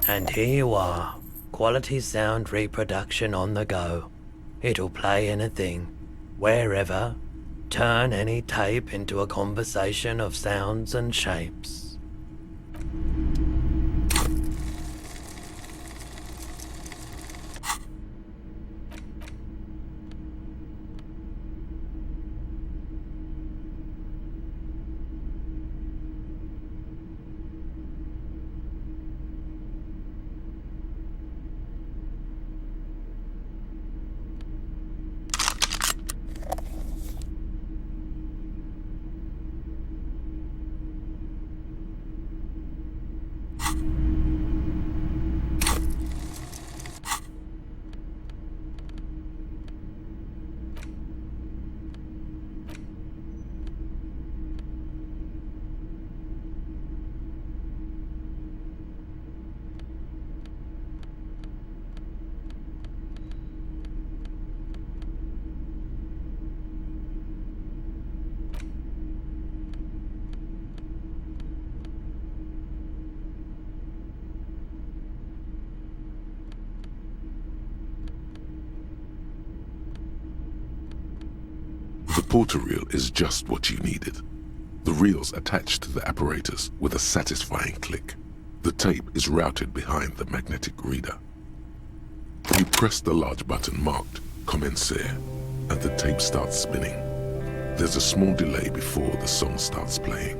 And here you are, quality sound reproduction on the go. It'll play anything, wherever, turn any tape into a conversation of sounds and shapes. The porter reel is just what you needed. The reel's attached to the apparatus with a satisfying click. The tape is routed behind the magnetic reader. You press the large button marked Commencer, and the tape starts spinning. There's a small delay before the song starts playing.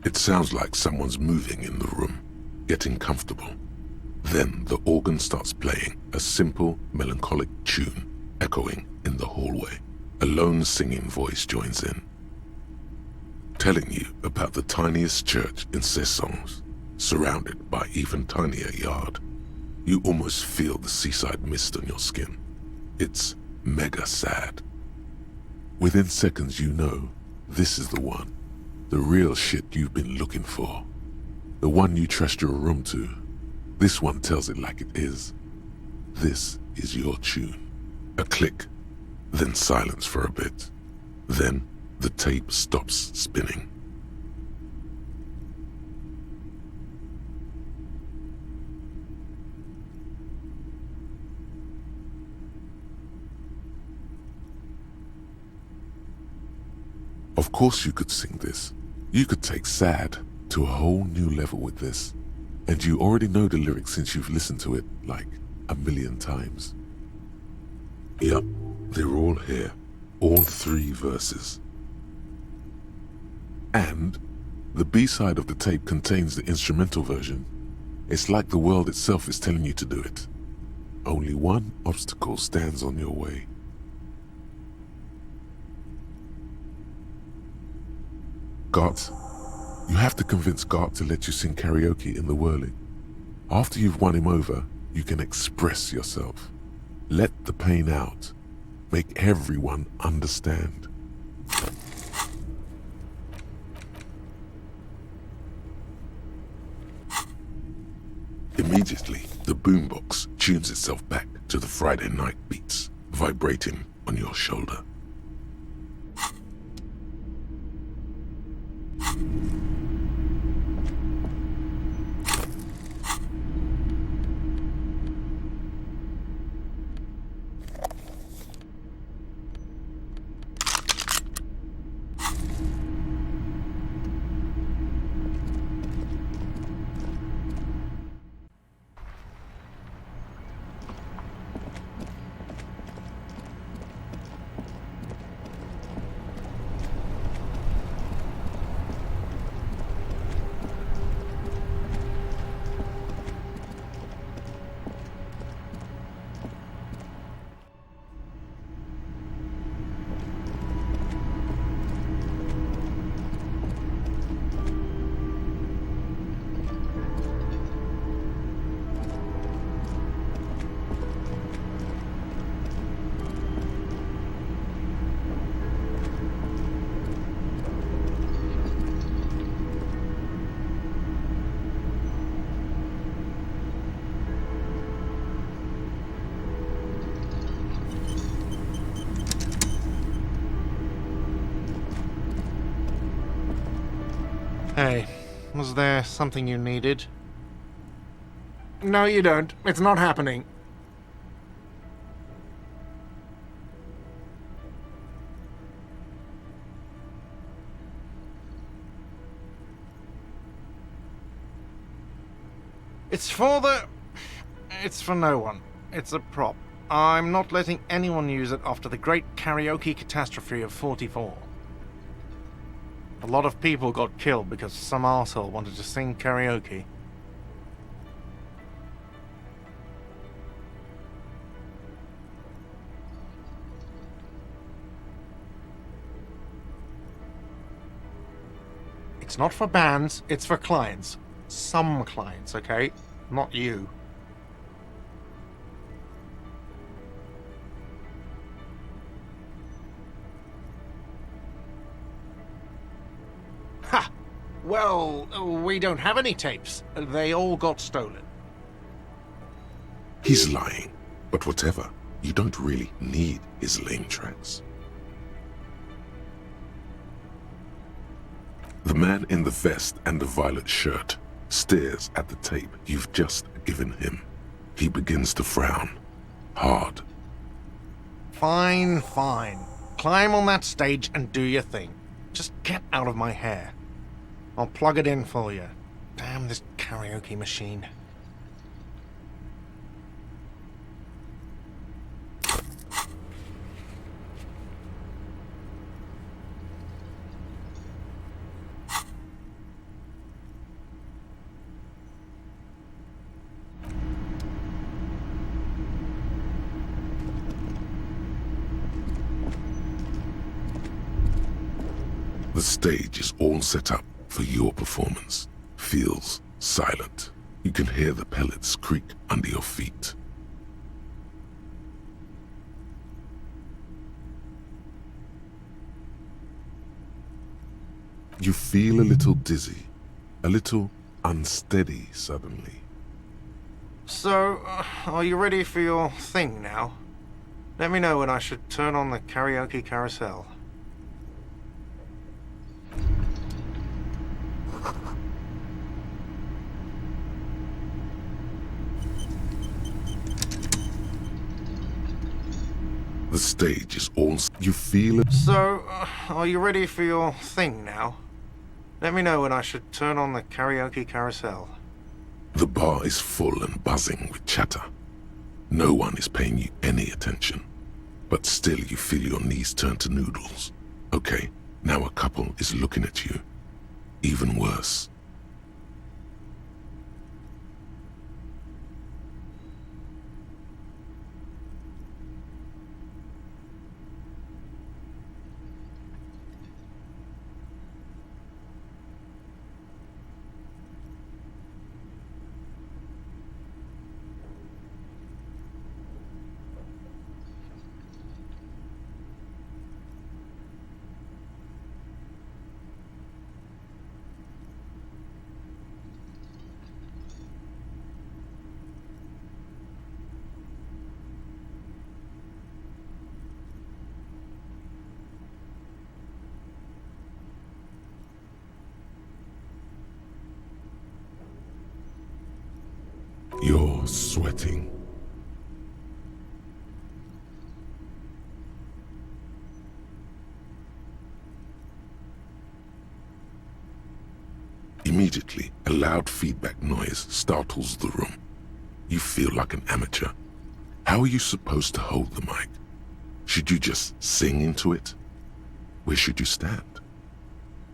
It sounds like someone's moving in the room, getting comfortable. Then the organ starts playing a simple, melancholic tune, echoing in the hallway. A lone singing voice joins in, telling you about the tiniest church in Cessons, surrounded by even tinier yard. You almost feel the seaside mist on your skin. It's mega sad. Within seconds you know, this is the one. The real shit you've been looking for. The one you trust your room to. This one tells it like it is. This is your tune. A click, then silence for a bit. Then the tape stops spinning. Of course you could sing this. You could take sad to a whole new level with this. And you already know the lyrics since you've listened to it like 1,000,000 times. Yup, they're all here. All 3 verses. And the B-side of the tape contains the instrumental version. It's like the world itself is telling you to do it. Only one obstacle stands on your way. Gart, you have to convince Gart to let you sing karaoke in the whirling. After you've won him over, you can express yourself. Let the pain out. Make everyone understand. Immediately, the boombox tunes itself back to the Friday night beats, vibrating on your shoulder. Hey, was there something you needed? No, you don't. It's not happening. It's for no one. It's a prop. I'm not letting anyone use it after the great karaoke catastrophe of '44. A lot of people got killed because some arsehole wanted to sing karaoke. It's not for bands, it's for clients. Some clients, okay? Not you. Ha! Well, we don't have any tapes. They all got stolen. He's lying, but whatever. You don't really need his lame tracks. The man in the vest and the violet shirt stares at the tape you've just given him. He begins to frown. Hard. Fine, fine. Climb on that stage and do your thing. Just get out of my hair. I'll plug it in for you. Damn this karaoke machine. stage is all set up for your performance. Feels silent. You can hear the pellets creak under your feet. You feel a little dizzy, a little unsteady suddenly. So, are you ready for your thing now? Let me know when I should turn on the karaoke carousel. The stage is all... You feel it. So, are you ready for your thing now? Let me know when I should turn on the karaoke carousel. The bar is full and buzzing with chatter. No one is paying you any attention. But still you feel your knees turn to noodles. Okay, now a couple is looking at you. Even worse. You're sweating. Immediately, a loud feedback noise startles the room. You feel like an amateur. How are you supposed to hold the mic? Should you just sing into it? Where should you stand?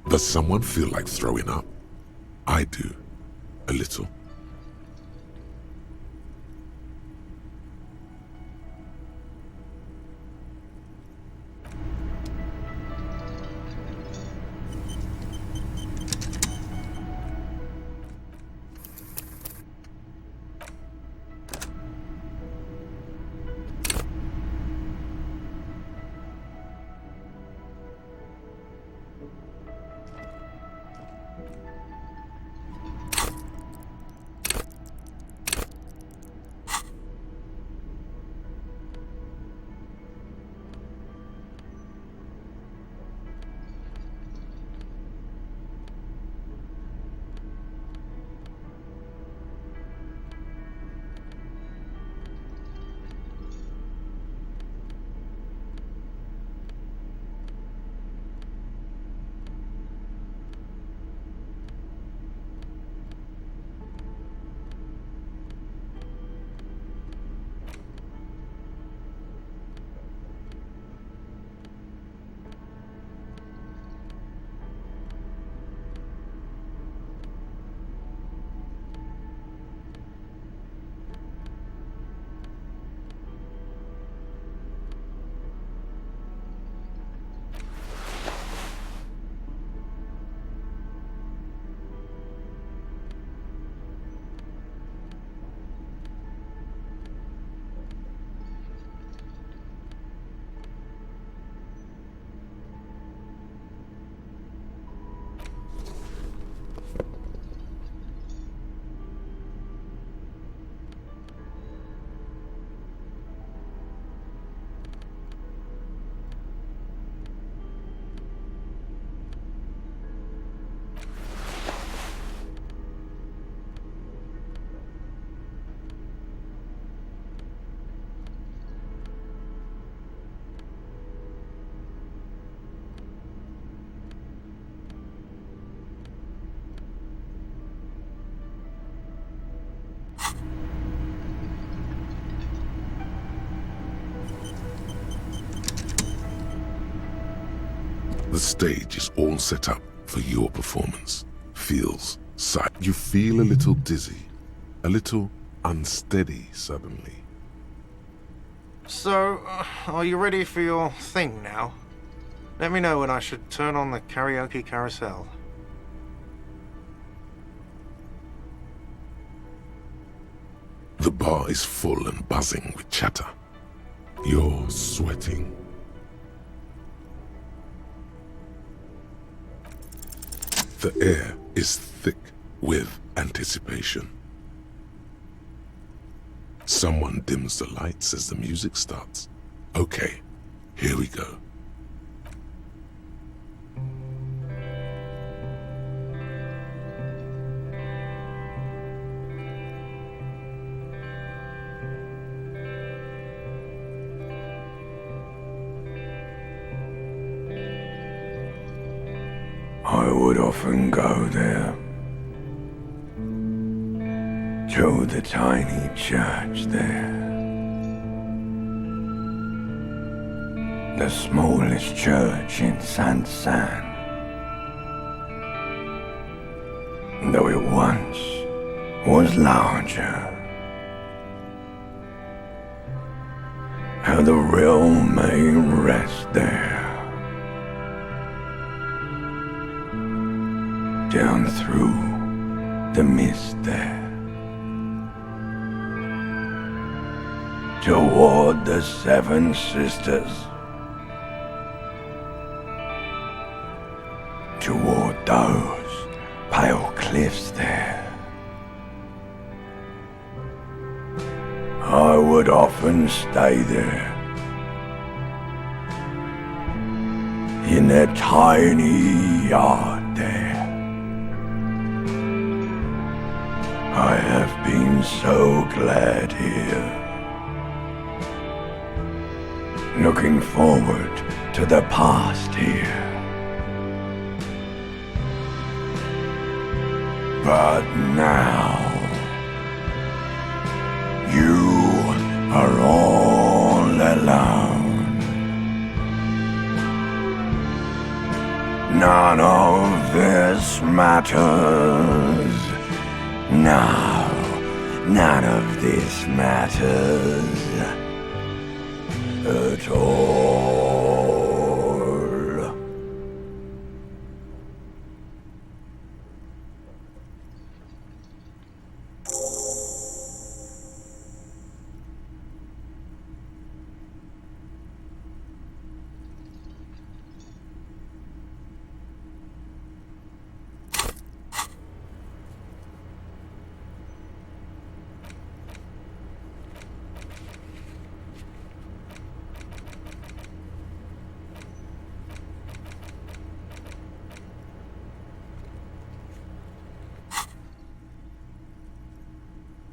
Does someone feel like throwing up? I do. A little. The stage is all set up for your performance. Feels silent. You feel a little dizzy, a little unsteady suddenly. So, are you ready for your thing now? Let me know when I should turn on the karaoke carousel. The bar is full and buzzing with chatter. You're sweating. The air is thick with anticipation. Someone dims the lights as the music starts. Okay, here we go. I would often go there, to the tiny church there, the smallest church in Saint-Saëns, though it once was larger. How the realm may rest there, down through the mist there, toward the Seven Sisters, toward those pale cliffs there. I would often stay there, in that tiny yard there. I have been so glad here, looking forward to the past here. But now, you are all alone. None of this matters. No, none of this matters at all.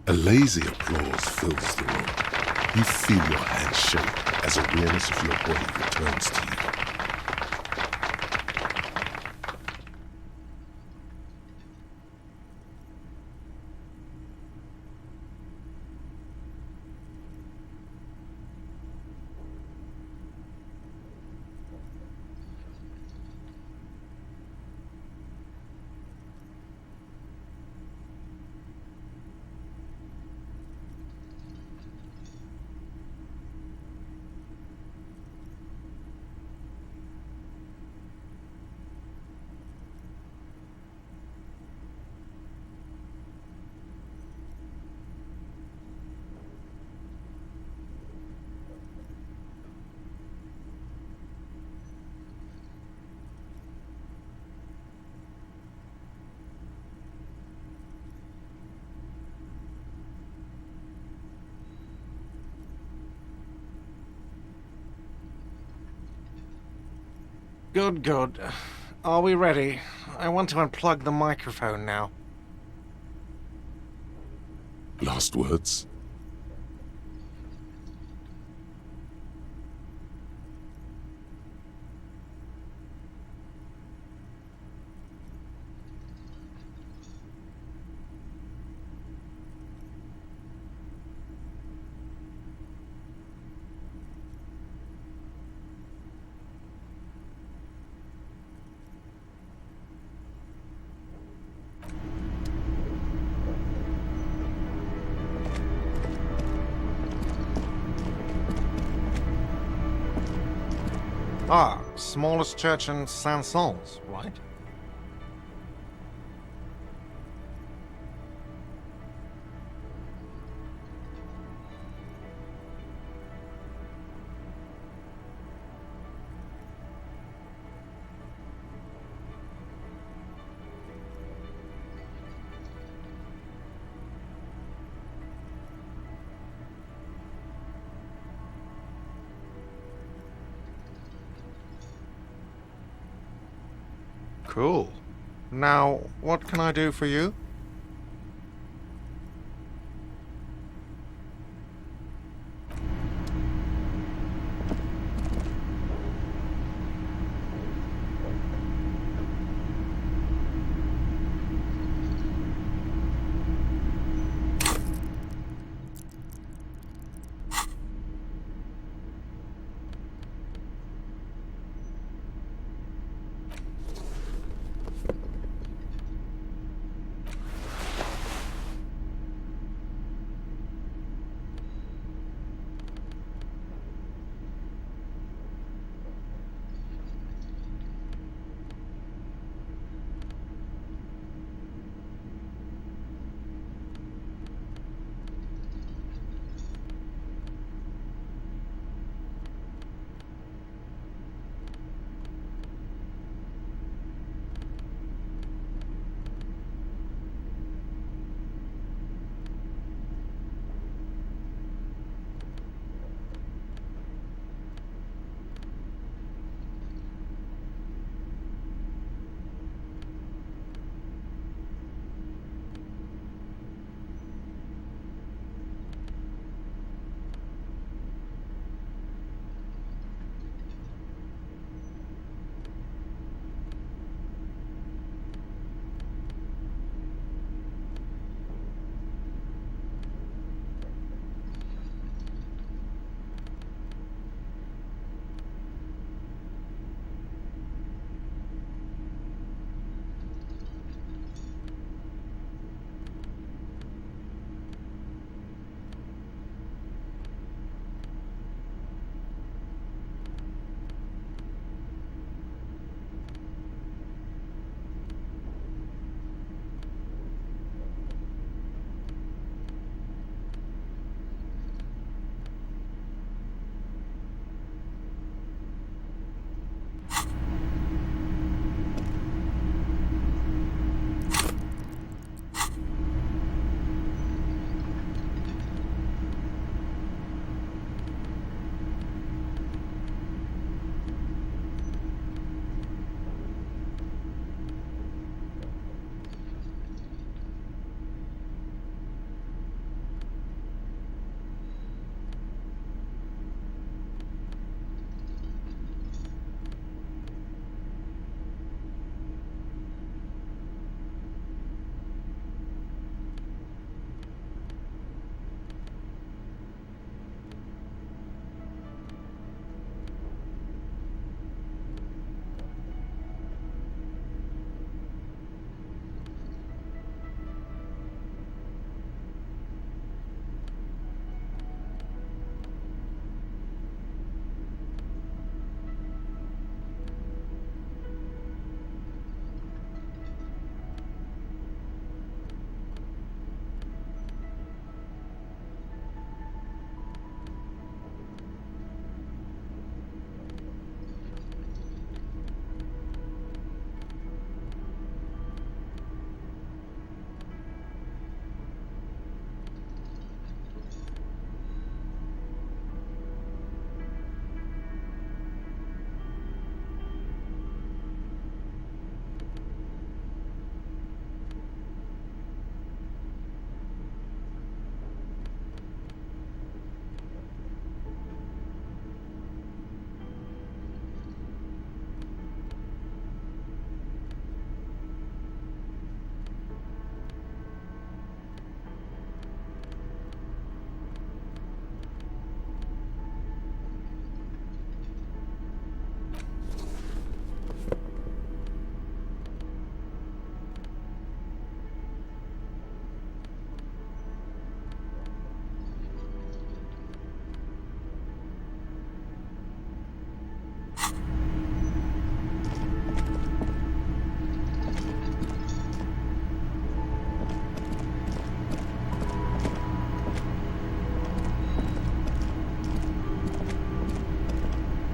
A lazy applause fills the room. You feel your hands shake as awareness of your body returns to you. Good, good. Are we ready? I want to unplug the microphone now. Last words? Ah, smallest church in Saint-Saëns, right? Cool. Now, what can I do for you?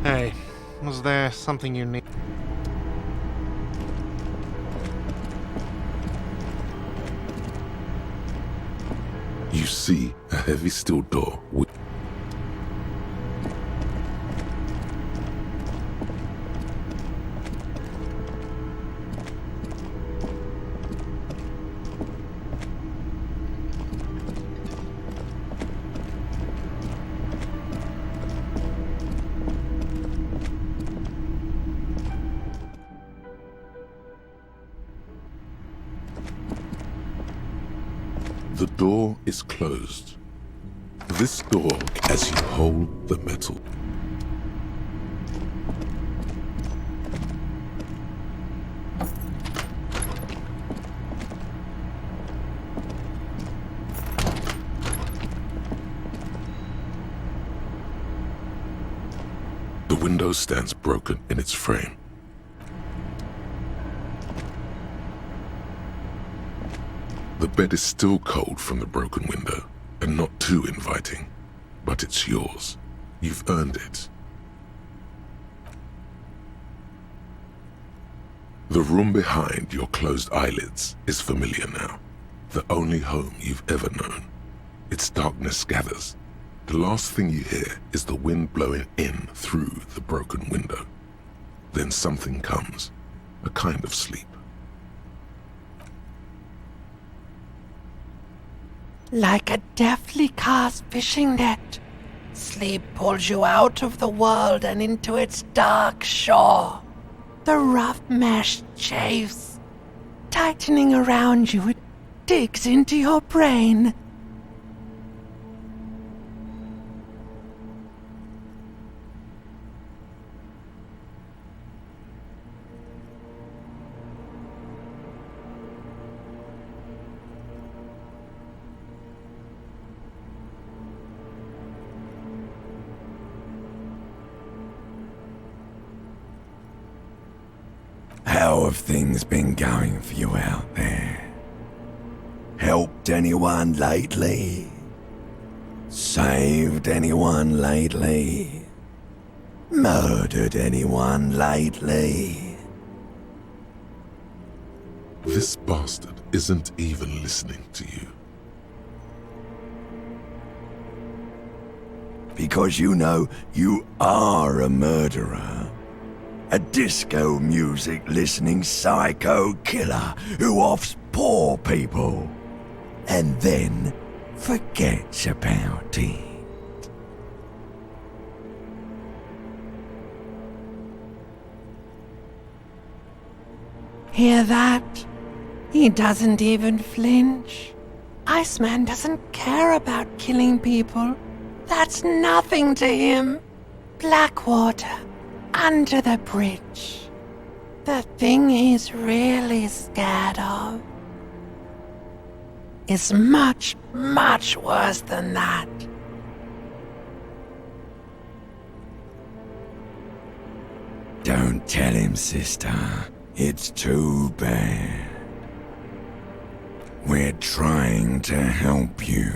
Hey, was there something you need? You see a heavy steel door with the door is closed. This door, as you hold the metal, the window stands broken in its frame. The bed is still cold from the broken window, and not too inviting, but it's yours. You've earned it. The room behind your closed eyelids is familiar now, the only home you've ever known. Its darkness gathers. The last thing you hear is the wind blowing in through the broken window. Then something comes, a kind of sleep. Like a deftly cast fishing net, sleep pulls you out of the world and into its dark shore. The rough mesh chafes, tightening around you, it digs into your brain. How have things been going for you out there? Helped anyone lately? Saved anyone lately? Murdered anyone lately? This bastard isn't even listening to you. Because you know you are a murderer. A disco music listening psycho killer who offs poor people and then forgets about it. Hear that? He doesn't even flinch. Iceman doesn't care about killing people. That's nothing to him. Blackwater, under the bridge. The thing he's really scared of is much, much worse than that. Don't tell him, sister. It's too bad. We're trying to help you.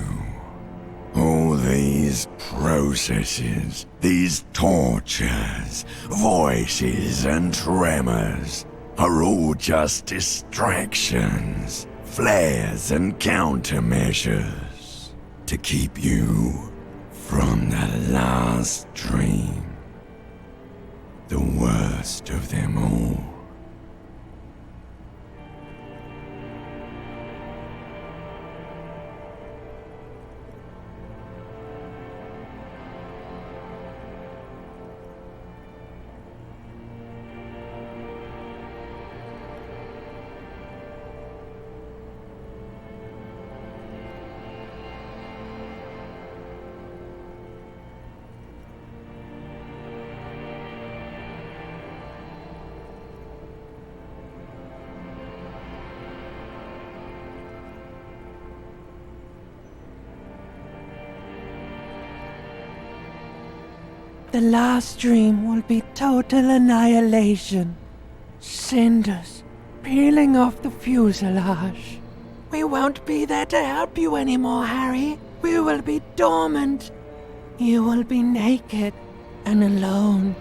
All these processes, these tortures, voices and tremors are all just distractions, flares and countermeasures to keep you from the last dream, the worst of them all. The last dream will be total annihilation. Cinders peeling off the fuselage. We won't be there to help you anymore, Harry. We will be dormant. You will be naked and alone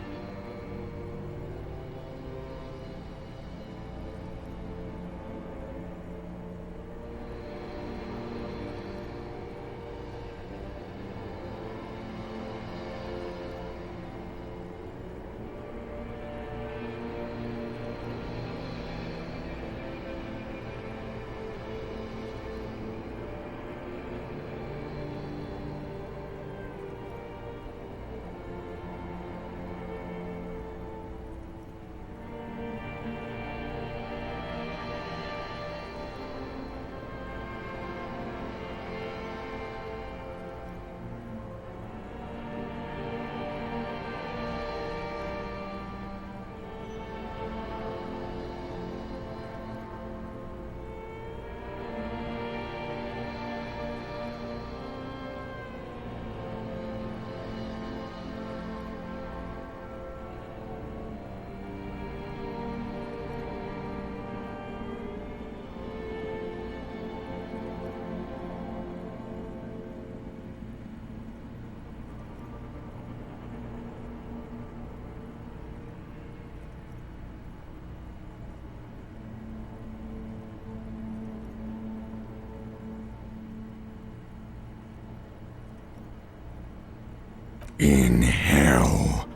In hell,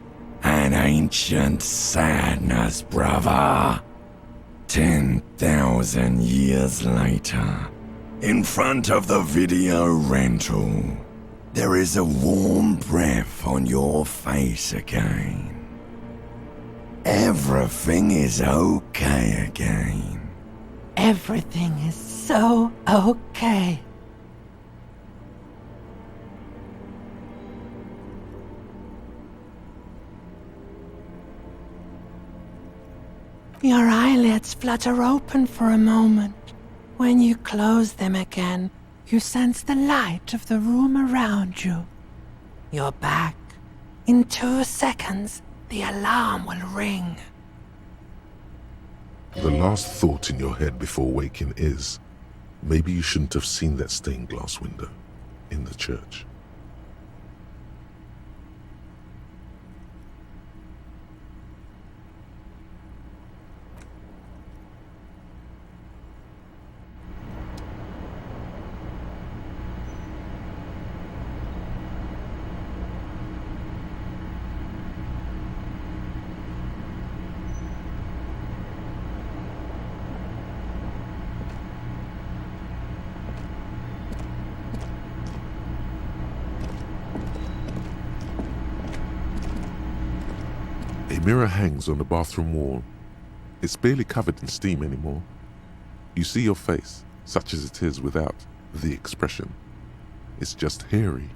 an ancient sadness, brother. 10,000 years later, in front of the video rental, there is a warm breath on your face again. Everything is okay again. Everything is so okay. Your eyelids flutter open for a moment. When you close them again, you sense the light of the room around you. You're back. In 2 seconds, the alarm will ring. The last thought in your head before waking is, maybe you shouldn't have seen that stained glass window in the church. A mirror hangs on the bathroom wall. It's barely covered in steam anymore. You see your face, such as it is without the expression. It's just hairy.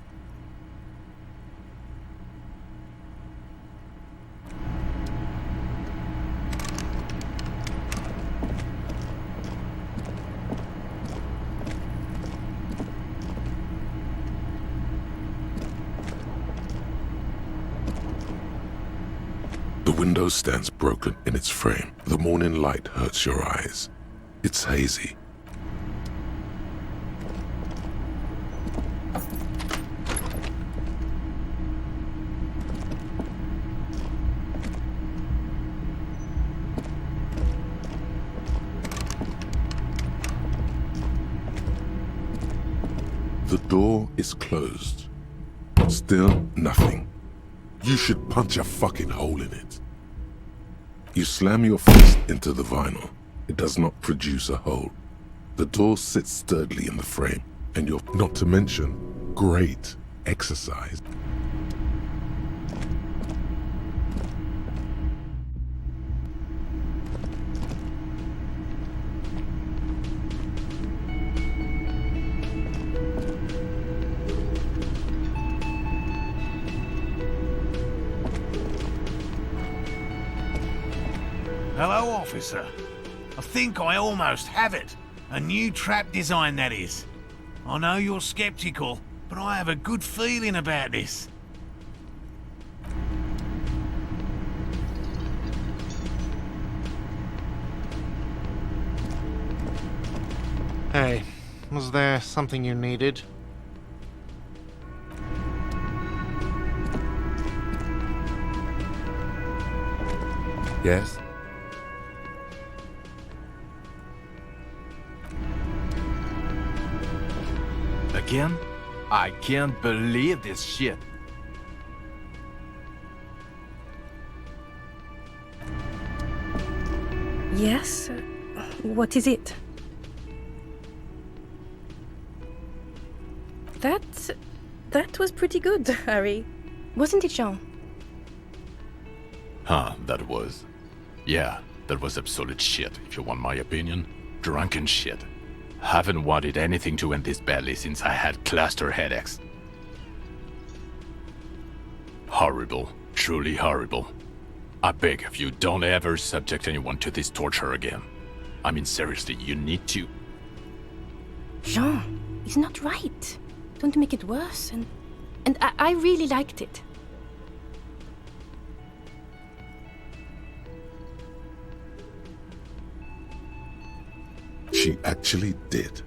The window stands broken in its frame. The morning light hurts your eyes. It's hazy. The door is closed. Still nothing. You should punch a fucking hole in it. You slam your fist into the vinyl. It does not produce a hole. The door sits sturdily in the frame, and you're, not to mention, great exercise. Hello, officer. I think I almost have it. A new trap design, that is. I know you're skeptical, but I have a good feeling about this. Hey, was there something you needed? Yes? Again? I can't believe this shit. Yes? What is it? That was pretty good, Harry. Wasn't it, Jean? That was. Yeah, that was absolute shit, if you want my opinion. Drunken shit. Haven't wanted anything to end this badly since I had cluster headaches. Horrible. Truly horrible. I beg of you, don't ever subject anyone to this torture again. I mean, seriously, you need to. Jean, it's not right. Don't make it worse, and I really liked it. She actually did.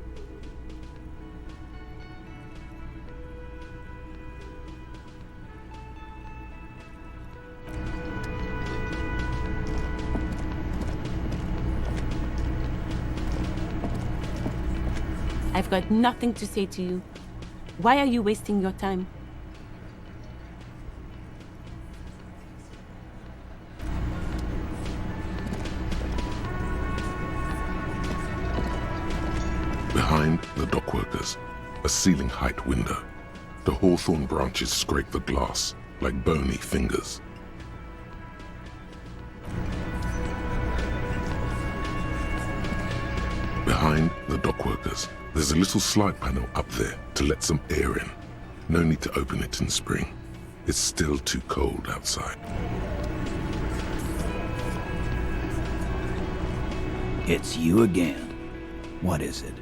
I've got nothing to say to you. Why are you wasting your time? windows. A ceiling height window. The hawthorn branches scrape the glass like bony fingers. Behind the dockworkers, there's a little slide panel up there to let some air in. No need to open it in spring. It's still too cold outside. It's you again. What is it?